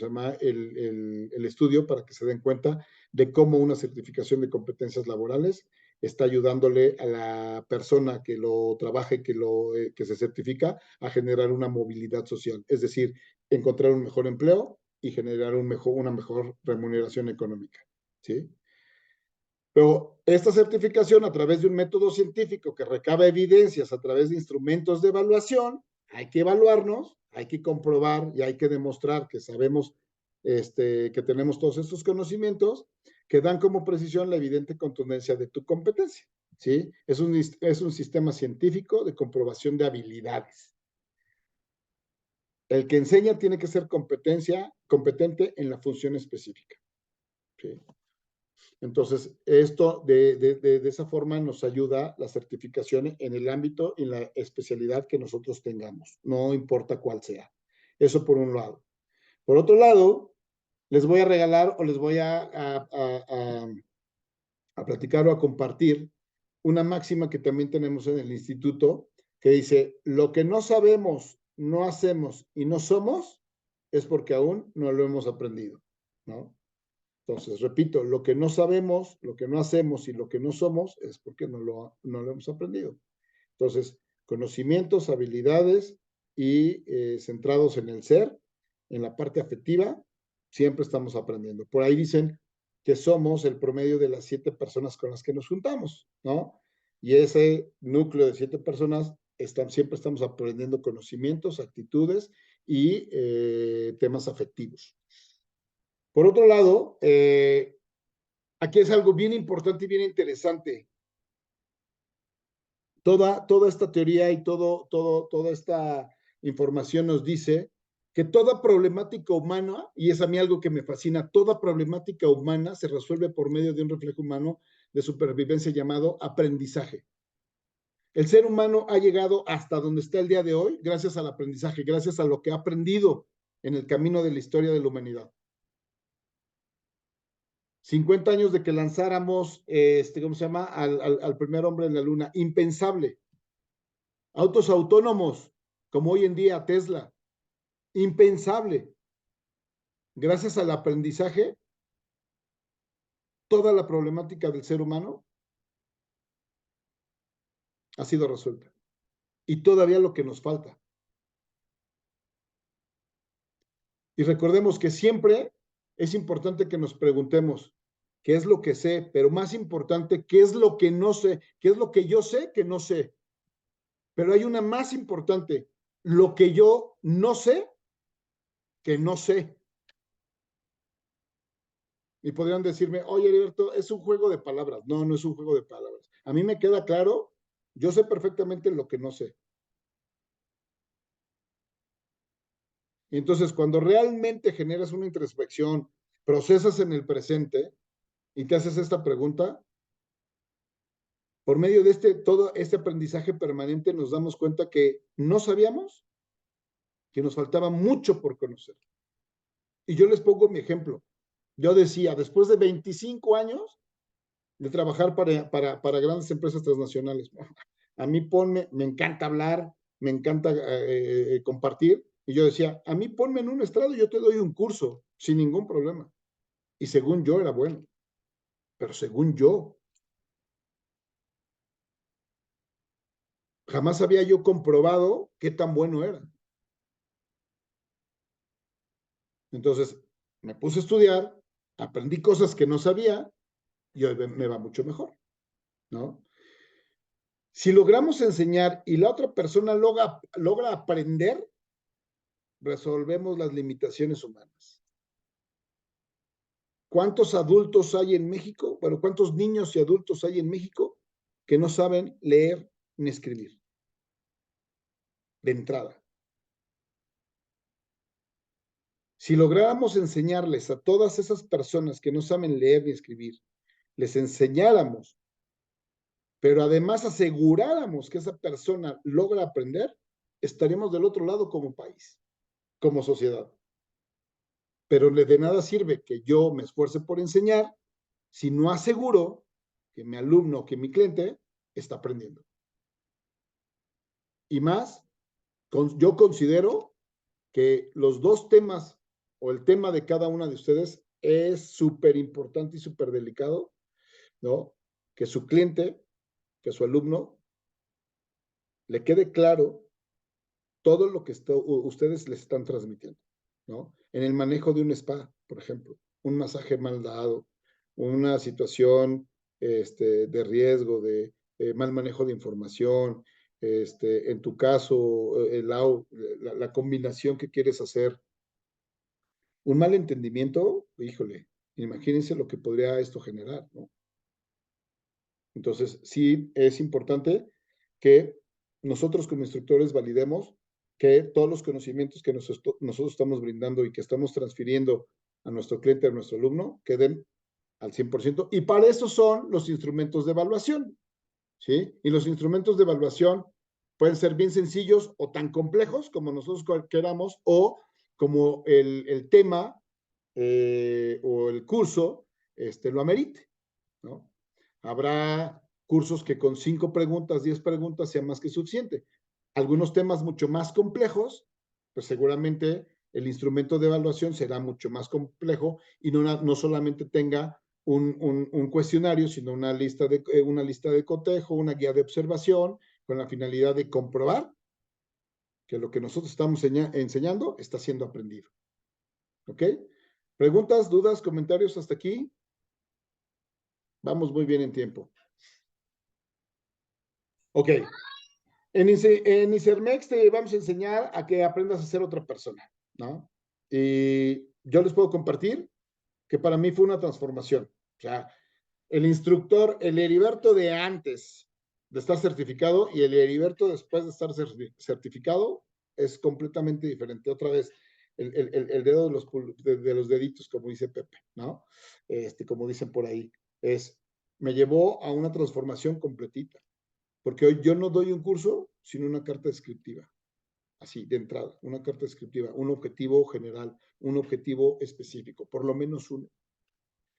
para que se den cuenta de cómo una certificación de competencias laborales está ayudándole a la persona que lo trabaja y que se certifica a generar una movilidad social, es decir, encontrar un mejor empleo y generar una mejor remuneración económica, ¿sí? Pero esta certificación a través de un método científico que recaba evidencias a través de instrumentos de evaluación, hay que evaluarnos, hay que comprobar y hay que demostrar que sabemos, que tenemos todos estos conocimientos que dan como precisión la evidente contundencia de tu competencia, ¿sí? Es un sistema científico de comprobación de habilidades. El que enseña tiene que ser competente en la función específica, ¿sí? Entonces, esto de esa forma nos ayuda la certificación en el ámbito y la especialidad que nosotros tengamos, no importa cuál sea. Eso por un lado. Por otro lado, les voy a regalar o les voy a platicar o a compartir una máxima que también tenemos en el instituto que dice, lo que no sabemos, no hacemos y no somos es porque aún no lo hemos aprendido, ¿no? Entonces, repito, lo que no sabemos, lo que no hacemos y lo que no somos es porque no lo hemos aprendido. Entonces, conocimientos, habilidades y centrados en el ser, en la parte afectiva, siempre estamos aprendiendo. Por ahí dicen que somos el promedio de las 7 personas con las que nos juntamos, ¿no? Y ese núcleo de 7 personas, siempre estamos aprendiendo conocimientos, actitudes y temas afectivos. Por otro lado, aquí es algo bien importante y bien interesante. Toda esta teoría y toda esta información nos dice que toda problemática humana, y es a mí algo que me fascina, toda problemática humana se resuelve por medio de un reflejo humano de supervivencia llamado aprendizaje. El ser humano ha llegado hasta donde está el día de hoy gracias al aprendizaje, gracias a lo que ha aprendido en el camino de la historia de la humanidad. 50 años de que lanzáramos, ¿cómo se llama? Al primer hombre en la luna. Impensable. Autos autónomos, como hoy en día Tesla. Impensable. Gracias al aprendizaje, toda la problemática del ser humano ha sido resuelta. Y todavía lo que nos falta. Y recordemos que siempre es importante que nos preguntemos qué es lo que sé, pero más importante, qué es lo que no sé, qué es lo que yo sé que no sé. Pero hay una más importante, lo que yo no sé que no sé. Y podrían decirme, oye, Heriberto, es un juego de palabras. No, no es un juego de palabras. A mí me queda claro, yo sé perfectamente lo que no sé. Y entonces, cuando realmente generas una introspección, procesas en el presente y te haces esta pregunta, por medio de todo este aprendizaje permanente nos damos cuenta que no sabíamos, que nos faltaba mucho por conocer. Y yo les pongo mi ejemplo. Yo decía, después de 25 años de trabajar para grandes empresas transnacionales, a mí ponme, me encanta hablar, me encanta compartir, y yo decía, a mí ponme en un estrado y yo te doy un curso sin ningún problema. Y según yo era bueno, pero según yo, jamás había yo comprobado qué tan bueno era. Entonces, me puse a estudiar, aprendí cosas que no sabía y hoy me va mucho mejor, ¿no? Si logramos enseñar y la otra persona logra aprender, resolvemos las limitaciones humanas. ¿Cuántos adultos hay en México? Bueno, ¿cuántos niños y adultos hay en México que no saben leer ni escribir? De entrada. Si lográramos enseñarles a todas esas personas que no saben leer ni escribir, les enseñáramos, pero además aseguráramos que esa persona logra aprender, estaríamos del otro lado como país, como sociedad. Pero de nada sirve que yo me esfuerce por enseñar si no aseguro que mi alumno, que mi cliente está aprendiendo. Y más, yo considero que los dos temas o el tema de cada una de ustedes es súper importante y súper delicado, ¿no? Que su cliente, que su alumno, le quede claro todo lo que ustedes les están transmitiendo, ¿no? En el manejo de un spa, por ejemplo, un masaje mal dado, una situación de riesgo, de mal manejo de información, en tu caso, la combinación que quieres hacer, un mal entendimiento, híjole, imagínense lo que podría esto generar, ¿no? Entonces, sí es importante que nosotros como instructores validemos que todos los conocimientos que nosotros estamos brindando y que estamos transfiriendo a nuestro cliente, a nuestro alumno, queden al 100%. Y para eso son los instrumentos de evaluación, ¿sí? Y los instrumentos de evaluación pueden ser bien sencillos o tan complejos como nosotros queramos, o como el tema o el curso lo amerite, ¿no? Habrá cursos que con 5 preguntas, 10 preguntas sea más que suficiente. Algunos temas mucho más complejos, pues seguramente el instrumento de evaluación será mucho más complejo y no solamente tenga un cuestionario, sino una lista de cotejo, una guía de observación, con la finalidad de comprobar que lo que nosotros estamos enseñando está siendo aprendido. ¿Ok? ¿Preguntas, dudas, comentarios hasta aquí? Vamos muy bien en tiempo. Ok. En ICERMEX te vamos a enseñar a que aprendas a ser otra persona, ¿no? Y yo les puedo compartir que para mí fue una transformación. O sea, el instructor, el Heriberto de antes de estar certificado y el Heriberto después de estar certificado es completamente diferente. Otra vez, el dedo de los deditos, como dice Pepe, ¿no? Como dicen por ahí, me llevó a una transformación completita. Porque hoy yo no doy un curso, sino una carta descriptiva. Así, de entrada, una carta descriptiva, un objetivo general, un objetivo específico, por lo menos uno.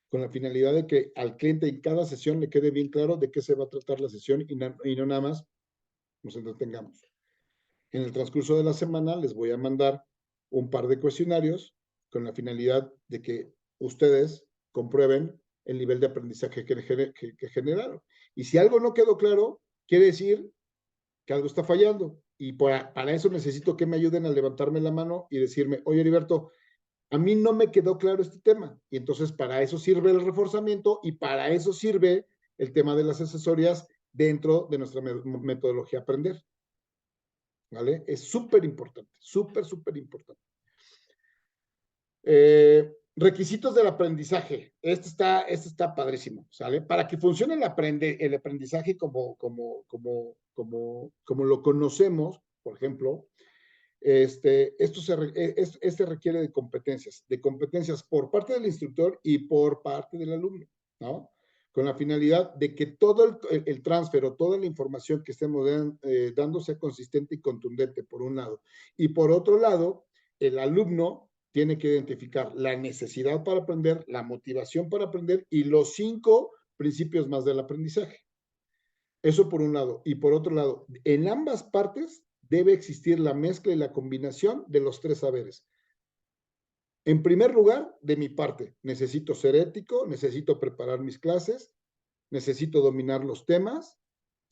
con la finalidad de que al cliente en cada sesión le quede bien claro de qué se va a tratar la sesión y no nada más nos entretengamos. En el transcurso de la semana les voy a mandar un par de cuestionarios con la finalidad de que ustedes comprueben el nivel de aprendizaje que generaron. Y si algo no quedó claro, quiere decir que algo está fallando. Y para eso necesito que me ayuden a levantarme la mano y decirme, oye, Heriberto, a mí no me quedó claro este tema. Y entonces para eso sirve el reforzamiento y para eso sirve el tema de las asesorías dentro de nuestra metodología aprender. ¿Vale? Es súper importante, súper importante. Requisitos del aprendizaje. Este está padrísimo, ¿sale? Para que funcione el aprendizaje como lo conocemos, por ejemplo, este requiere de competencias por parte del instructor y por parte del alumno, ¿no? Con la finalidad de que todo el transfer o toda la información que estemos dando sea consistente y contundente, por un lado. Y por otro lado, el alumno tiene que identificar la necesidad para aprender, la motivación para aprender y los 5 principios más del aprendizaje. Eso por un lado. Y por otro lado, en ambas partes debe existir la mezcla y la combinación de los 3 saberes. En primer lugar, de mi parte, necesito ser ético, necesito preparar mis clases, necesito dominar los temas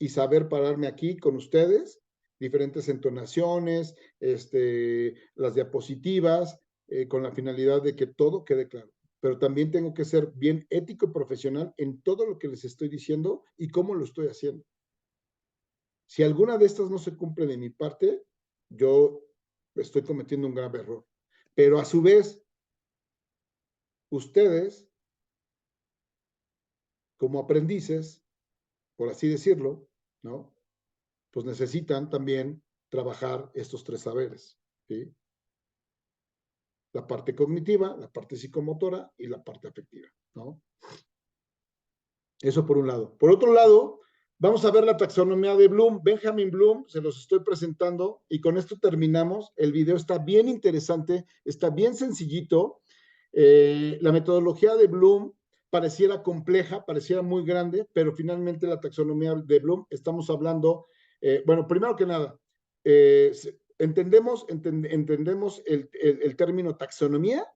y saber pararme aquí con ustedes, diferentes entonaciones, las diapositivas, con la finalidad de que todo quede claro. Pero también tengo que ser bien ético y profesional en todo lo que les estoy diciendo y cómo lo estoy haciendo. Si alguna de estas no se cumple de mi parte, yo estoy cometiendo un grave error. Pero a su vez, ustedes, como aprendices, por así decirlo, ¿no? Pues necesitan también trabajar estos 3 saberes, ¿sí? La parte cognitiva, la parte psicomotora y la parte afectiva, ¿no? Eso por un lado. Por otro lado, vamos a ver la taxonomía de Bloom. Benjamin Bloom, se los estoy presentando y con esto terminamos. El video está bien interesante, está bien sencillito. La metodología de Bloom pareciera compleja, pareciera muy grande, pero finalmente la taxonomía de Bloom, estamos hablando, bueno, primero que nada, entendemos el término taxonomía.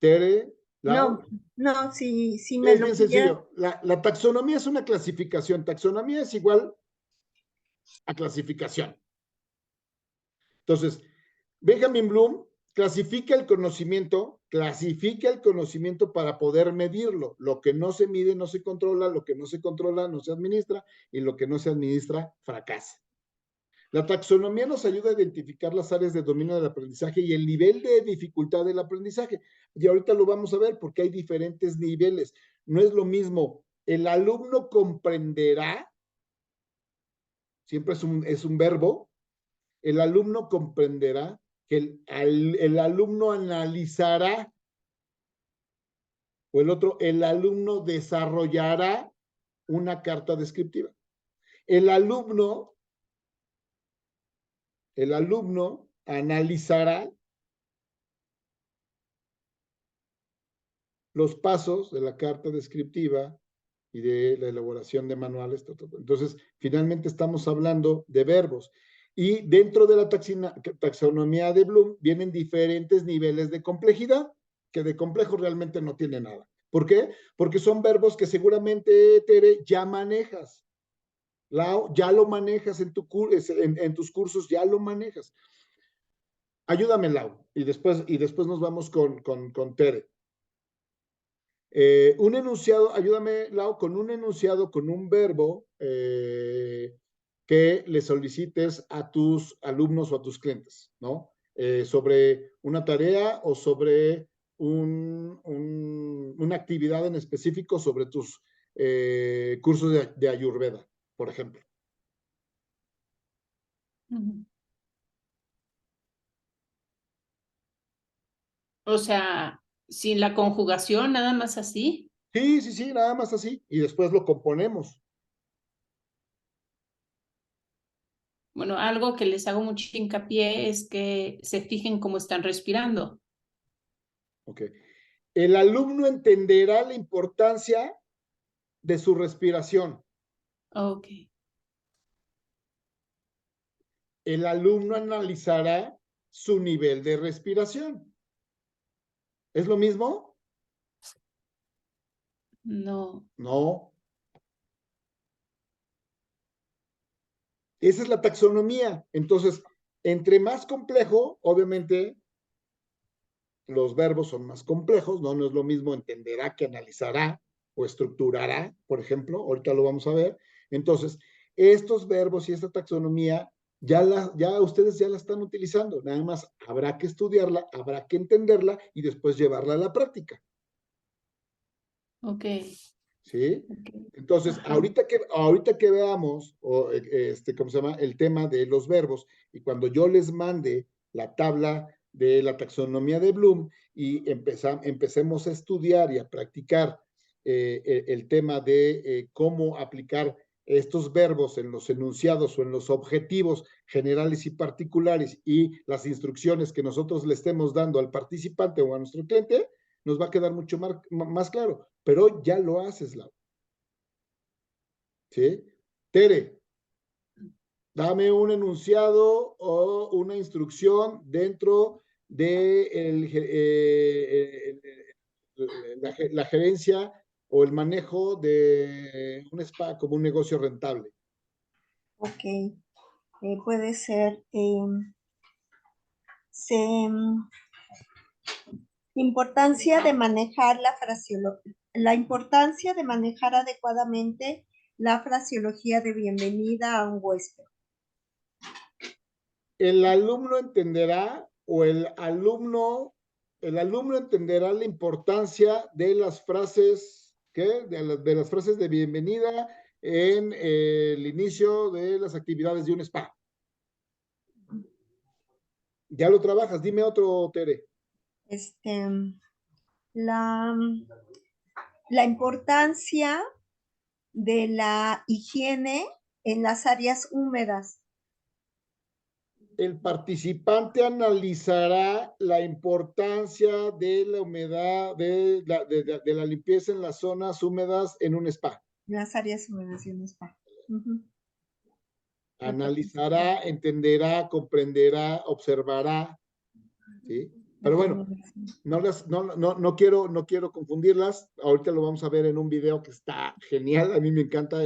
Tere, Lau.
No, sí me
Es
lo
bien
pudiera.
sencillo. La taxonomía es una clasificación. Taxonomía es igual a clasificación. Entonces, Benjamin Bloom clasifica el conocimiento para poder medirlo. Lo que no se mide no se controla, lo que no se controla no se administra y lo que no se administra fracasa. La taxonomía nos ayuda a identificar las áreas de dominio del aprendizaje y el nivel de dificultad del aprendizaje. Y ahorita lo vamos a ver porque hay diferentes niveles. No es lo mismo. El alumno comprenderá, siempre es un verbo, el alumno comprenderá, que el alumno analizará, o el otro, el alumno desarrollará una carta descriptiva. El alumno analizará los pasos de la carta descriptiva y de la elaboración de manuales. Entonces, finalmente estamos hablando de verbos. Y dentro de la taxonomía de Bloom vienen diferentes niveles de complejidad, que de complejo realmente no tiene nada. ¿Por qué? Porque son verbos que seguramente, Tere, ya manejas. Lau, ya lo manejas en tus cursos, ya lo manejas. Ayúdame, Lau, y después nos vamos con Tere. Un enunciado, ayúdame, Lau, con un enunciado, con un verbo que le solicites a tus alumnos o a tus clientes, ¿no? Sobre una tarea o sobre una actividad en específico sobre tus cursos de Ayurveda, por ejemplo.
O sea, sin la conjugación, nada más así.
Sí, nada más así. Y después lo componemos.
Bueno, algo que les hago mucho hincapié es que se fijen cómo están respirando.
Ok. El alumno entenderá la importancia de su respiración.
Ok.
El alumno analizará su nivel de respiración. ¿Es lo mismo?
No.
No. Esa es la taxonomía. Entonces, entre más complejo, obviamente, los verbos son más complejos, ¿no? No es lo mismo entenderá que analizará o estructurará, por ejemplo. Ahorita lo vamos a ver. Entonces, estos verbos y esta taxonomía ya ustedes ya la están utilizando. Nada más habrá que estudiarla, habrá que entenderla y después llevarla a la práctica.
Ok.
¿Sí?
Ok.
Entonces,
Ajá.
ahorita que veamos, ¿cómo se llama? El tema de los verbos, y cuando yo les mande la tabla de la taxonomía de Bloom y empecemos a estudiar y a practicar el tema de cómo aplicar estos verbos en los enunciados o en los objetivos generales y particulares y las instrucciones que nosotros le estemos dando al participante o a nuestro cliente, nos va a quedar mucho más claro, pero ya lo haces, Lau. ¿Sí? Tere, dame un enunciado o una instrucción dentro de la gerencia o el manejo de un spa como un negocio rentable.
Ok, puede ser importancia de manejar la importancia de manejar adecuadamente la fraseología de bienvenida a un huésped.
El alumno entenderá o el alumno entenderá la importancia de las frases, ¿qué? De las frases de bienvenida en el inicio de las actividades de un spa. Ya lo trabajas, dime otro, Tere.
La, la importancia de la higiene en las áreas húmedas.
El participante analizará la importancia de la humedad, de la limpieza en las zonas húmedas en un spa.
En las áreas húmedas de un spa.
Analizará, entenderá, comprenderá, observará, ¿sí? Pero bueno, no quiero confundirlas. Ahorita lo vamos a ver en un video que está genial. A mí me encanta,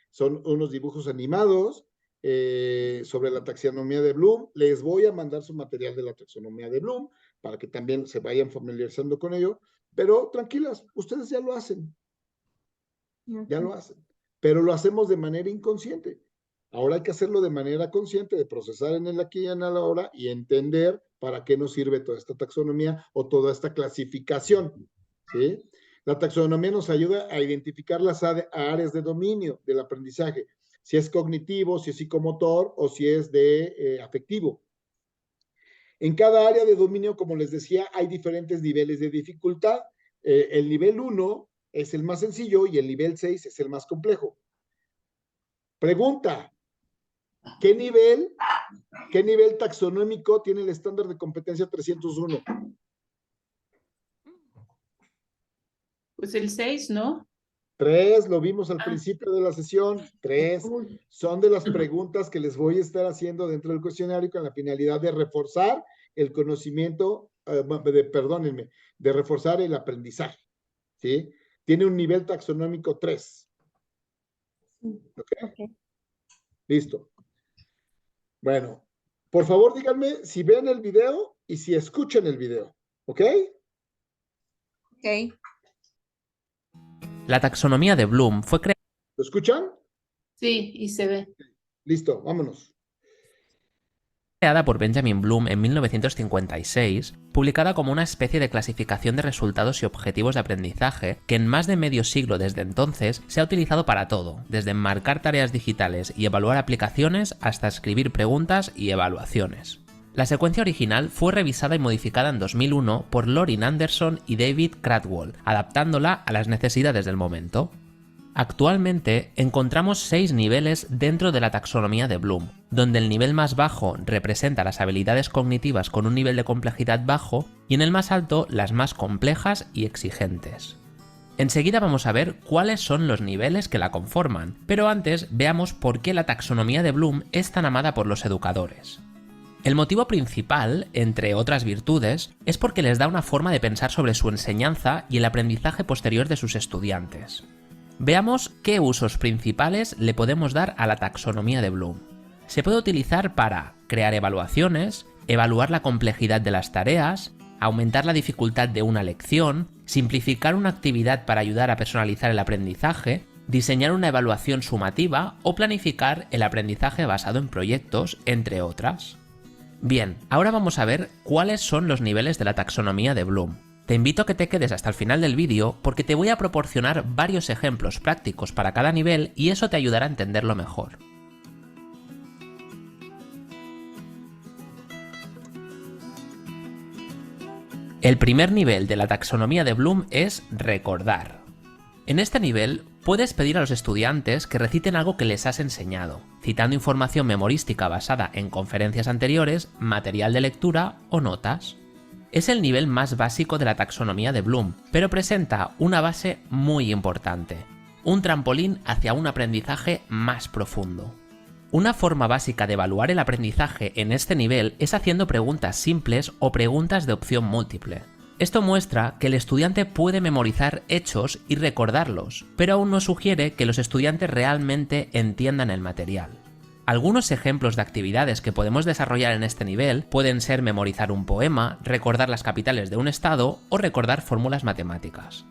son unos dibujos animados sobre la taxonomía de Bloom. Les voy a mandar su material de la taxonomía de Bloom para que también se vayan familiarizando con ello. Pero tranquilas, ustedes ya lo hacen. Ya lo hacen. Pero lo hacemos de manera inconsciente. Ahora hay que hacerlo de manera consciente, de procesar en el aquí y en el ahora y entender para qué nos sirve toda esta taxonomía o toda esta clasificación, ¿sí? La taxonomía nos ayuda a identificar las áreas de dominio del aprendizaje, si es cognitivo, si es psicomotor o si es de afectivo. En cada área de dominio, como les decía, hay diferentes niveles de dificultad. El nivel 1 es el más sencillo y el nivel 6 es el más complejo. Pregunta, ¿qué nivel taxonómico tiene el estándar de competencia 301?
Pues el 6, ¿no?
3, lo vimos al principio de la sesión. 3 son de las preguntas que les voy a estar haciendo dentro del cuestionario con la finalidad de reforzar el conocimiento, perdónenme, de reforzar el aprendizaje, ¿sí? Tiene un nivel taxonómico 3. ¿Okay? Listo. Bueno, por favor díganme si ven el video y si escuchan el video, ¿ok?
Ok.
La taxonomía de Bloom fue creada.
¿Lo escuchan?
Sí, y se ve.
Listo, vámonos.
Creada por Benjamin Bloom en 1956, publicada como una especie de clasificación de resultados y objetivos de aprendizaje que en más de medio siglo desde entonces se ha utilizado para todo, desde enmarcar tareas digitales y evaluar aplicaciones hasta escribir preguntas y evaluaciones. La secuencia original fue revisada y modificada en 2001 por Lorin Anderson y David Cradwell, adaptándola a las necesidades del momento. Actualmente encontramos 6 niveles dentro de la taxonomía de Bloom, donde el nivel más bajo representa las habilidades cognitivas con un nivel de complejidad bajo y en el más alto las más complejas y exigentes. Enseguida vamos a ver cuáles son los niveles que la conforman, pero antes veamos por qué la taxonomía de Bloom es tan amada por los educadores. El motivo principal, entre otras virtudes, es porque les da una forma de pensar sobre su enseñanza y el aprendizaje posterior de sus estudiantes. Veamos qué usos principales le podemos dar a la taxonomía de Bloom. Se puede utilizar para crear evaluaciones, evaluar la complejidad de las tareas, aumentar la dificultad de una lección, simplificar una actividad para ayudar a personalizar el aprendizaje, diseñar una evaluación sumativa o planificar el aprendizaje basado en proyectos, entre otras. Bien, ahora vamos a ver cuáles son los niveles de la taxonomía de Bloom. Te invito a que te quedes hasta el final del vídeo porque te voy a proporcionar varios ejemplos prácticos para cada nivel y eso te ayudará a entenderlo mejor. El primer nivel de la taxonomía de Bloom es recordar. En este nivel puedes pedir a los estudiantes que reciten algo que les has enseñado, citando información memorística basada en conferencias anteriores, material de lectura o notas. Es el nivel más básico de la taxonomía de Bloom, pero presenta una base muy importante, un trampolín hacia un aprendizaje más profundo. Una forma básica de evaluar el aprendizaje en este nivel es haciendo preguntas simples o preguntas de opción múltiple. Esto muestra que el estudiante puede memorizar hechos y recordarlos, pero aún no sugiere que los estudiantes realmente entiendan el material. Algunos ejemplos de actividades que podemos desarrollar en este nivel pueden ser memorizar un poema, recordar las capitales de un estado o recordar fórmulas matemáticas.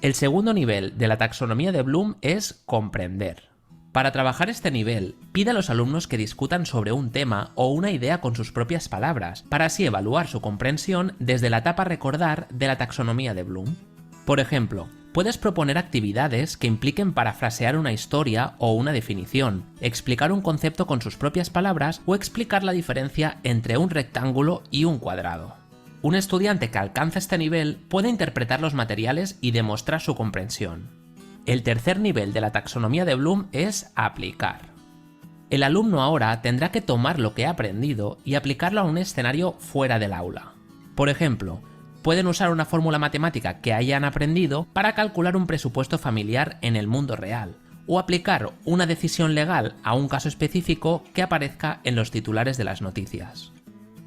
El segundo nivel de la taxonomía de Bloom es comprender. Para trabajar este nivel, pide a los alumnos que discutan sobre un tema o una idea con sus propias palabras, para así evaluar su comprensión desde la etapa recordar de la taxonomía de Bloom. Por ejemplo, puedes proponer actividades que impliquen parafrasear una historia o una definición, explicar un concepto con sus propias palabras o explicar la diferencia entre un rectángulo y un cuadrado. Un estudiante que alcanza este nivel puede interpretar los materiales y demostrar su comprensión. El tercer nivel de la taxonomía de Bloom es aplicar. El alumno ahora tendrá que tomar lo que ha aprendido y aplicarlo a un escenario fuera del aula. Por ejemplo, pueden usar una fórmula matemática que hayan aprendido para calcular un presupuesto familiar en el mundo real, o aplicar una decisión legal a un caso específico que aparezca en los titulares de las noticias.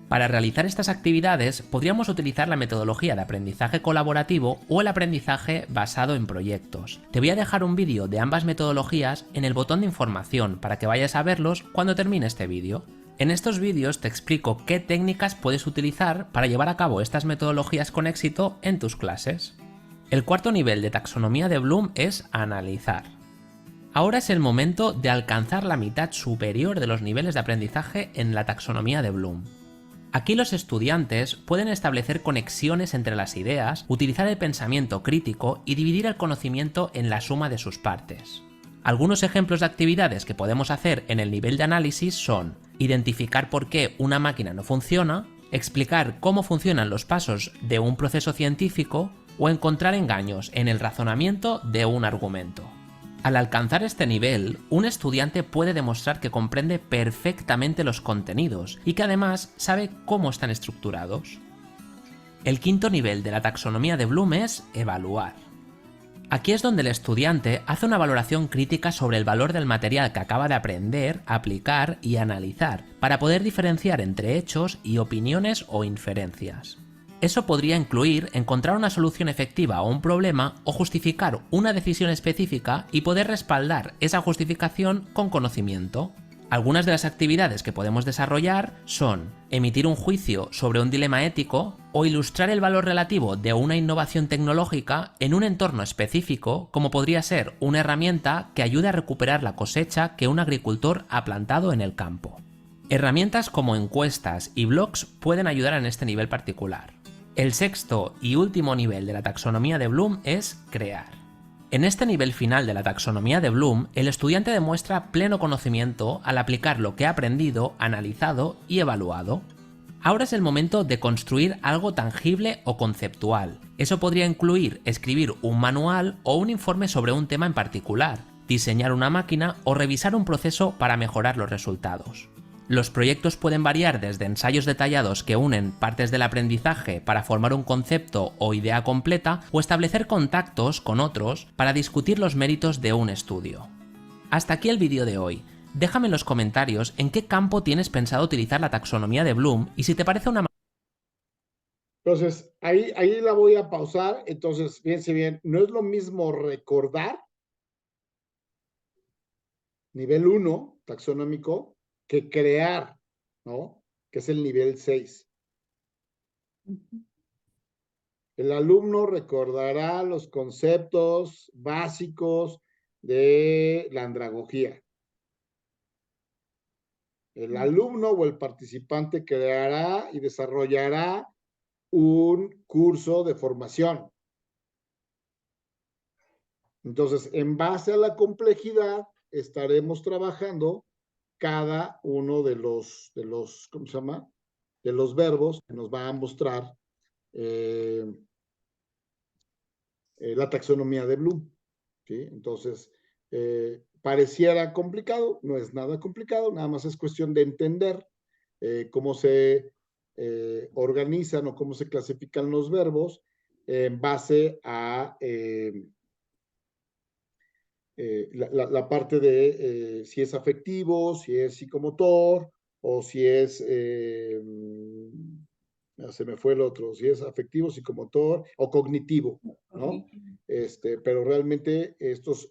Para realizar estas actividades podríamos utilizar la metodología de aprendizaje colaborativo o el aprendizaje basado en proyectos. Te voy a dejar un vídeo de ambas metodologías en el botón de información para que vayas a verlos cuando termine este vídeo. En estos vídeos te explico qué técnicas puedes utilizar para llevar a cabo estas metodologías con éxito en tus clases. El cuarto nivel de taxonomía de Bloom es analizar. Ahora es el momento de alcanzar la mitad superior de los niveles de aprendizaje en la taxonomía de Bloom. Aquí los estudiantes pueden establecer conexiones entre las ideas, utilizar el pensamiento crítico y dividir el conocimiento en la suma de sus partes. Algunos ejemplos de actividades que podemos hacer en el nivel de análisis son identificar por qué una máquina no funciona, explicar cómo funcionan los pasos de un proceso científico o encontrar engaños en el razonamiento de un argumento. Al alcanzar este nivel, un estudiante puede demostrar que comprende perfectamente los contenidos y que además sabe cómo están estructurados. El quinto nivel de la taxonomía de Bloom es evaluar. Aquí es donde el estudiante hace una valoración crítica sobre el valor del material que acaba de aprender, aplicar y analizar, para poder diferenciar entre hechos y opiniones o inferencias. Eso podría incluir encontrar una solución efectiva a un problema o justificar una decisión específica y poder respaldar esa justificación con conocimiento. Algunas de las actividades que podemos desarrollar son emitir un juicio sobre un dilema ético o ilustrar el valor relativo de una innovación tecnológica en un entorno específico, como podría ser una herramienta que ayude a recuperar la cosecha que un agricultor ha plantado en el campo. Herramientas como encuestas y blogs pueden ayudar en este nivel particular. El sexto y último nivel de la taxonomía de Bloom es crear. En este nivel final de la taxonomía de Bloom, el estudiante demuestra pleno conocimiento al aplicar lo que ha aprendido, analizado y evaluado. Ahora es el momento de construir algo tangible o conceptual. Eso podría incluir escribir un manual o un informe sobre un tema en particular, diseñar una máquina o revisar un proceso para mejorar los resultados. Los proyectos pueden variar desde ensayos detallados que unen partes del aprendizaje para formar un concepto o idea completa, o establecer contactos con otros para discutir los méritos de un estudio. Hasta aquí el vídeo de hoy. Déjame en los comentarios en qué campo tienes pensado utilizar la taxonomía de Bloom y si te parece una...
Entonces, ahí la voy a pausar. Entonces, fíjense bien, no es lo mismo recordar, nivel 1, taxonómico, que crear, ¿no? Que es el nivel 6. El alumno recordará los conceptos básicos de la andragogía. El alumno o el participante creará y desarrollará un curso de formación. Entonces, en base a la complejidad, estaremos trabajando cada uno de los ¿cómo se llama? De los verbos que nos va a mostrar la taxonomía de Bloom. ¿Sí? Entonces, pareciera complicado, no es nada complicado, nada más es cuestión de entender cómo se organizan o cómo se clasifican los verbos en base a la parte de si es afectivo, si es psicomotor, o si es, se me fue el otro, si es afectivo, psicomotor o cognitivo, ¿no? Pero realmente estos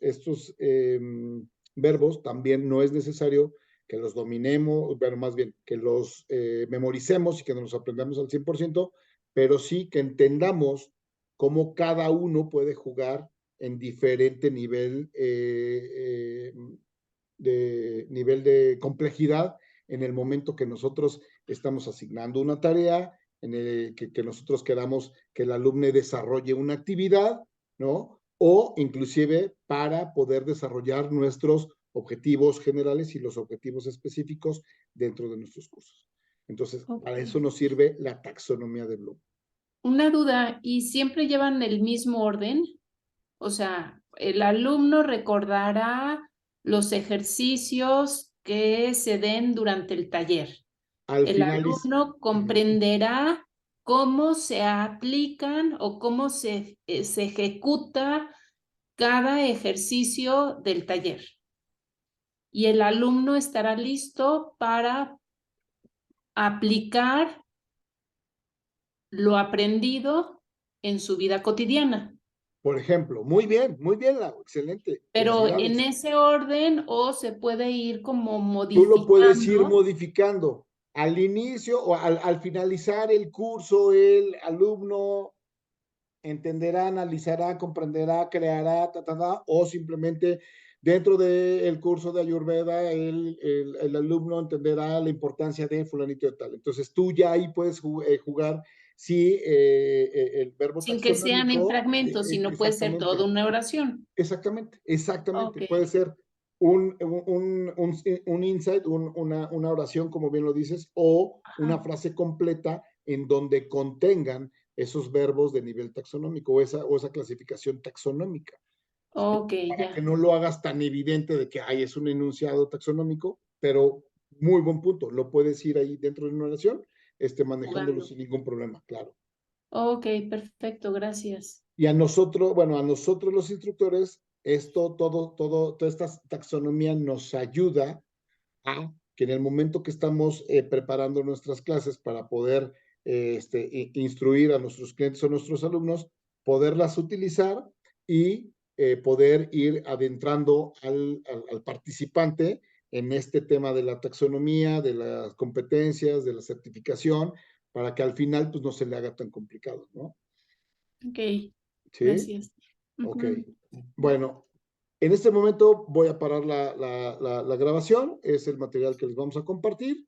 verbos también no es necesario que los dominemos, bueno, más bien que los memoricemos y que nos los aprendamos al 100%, pero sí que entendamos cómo cada uno puede jugar en diferente nivel de complejidad en el momento que nosotros estamos asignando una tarea, en el que nosotros queramos que el alumno desarrolle una actividad, ¿no? O inclusive para poder desarrollar nuestros objetivos generales y los objetivos específicos dentro de nuestros cursos. Entonces, para eso nos sirve la taxonomía de Bloom.
Una duda, ¿y siempre llevan el mismo orden? O sea, el alumno recordará los ejercicios que se den durante el taller. El alumno comprenderá cómo se aplican o cómo se ejecuta cada ejercicio del taller. Y el alumno estará listo para aplicar lo aprendido en su vida cotidiana.
Por ejemplo, muy bien, Lau, excelente.
Pero en ese orden o se puede ir como modificando.
Tú lo puedes ir modificando. Al inicio o al finalizar el curso, el alumno entenderá, analizará, comprenderá, creará, o simplemente dentro del curso de Ayurveda, el alumno entenderá la importancia de fulanito de tal. Entonces tú ya ahí puedes jugar si el verbo
sin que sean en fragmentos, sino puede ser toda una oración.
Exactamente. Okay. Puede ser un insight, una oración, como bien lo dices, o una frase completa en donde contengan esos verbos de nivel taxonómico o esa clasificación taxonómica.
Okay,
para que no lo hagas tan evidente de que es un enunciado taxonómico, pero muy buen punto. Lo puedes ir ahí dentro de una oración, manejándolo sin ningún problema, claro.
Ok, perfecto, gracias.
Y a nosotros los instructores, toda esta taxonomía nos ayuda a que en el momento que estamos preparando nuestras clases para poder instruir a nuestros clientes o nuestros alumnos, poderlas utilizar y poder ir adentrando al participante en este tema de la taxonomía, de las competencias, de la certificación, para que al final pues no se le haga tan complicado, ¿no?
Ok,
¿Sí?
Gracias.
Ok, bueno, en este momento voy a parar la grabación, es el material que les vamos a compartir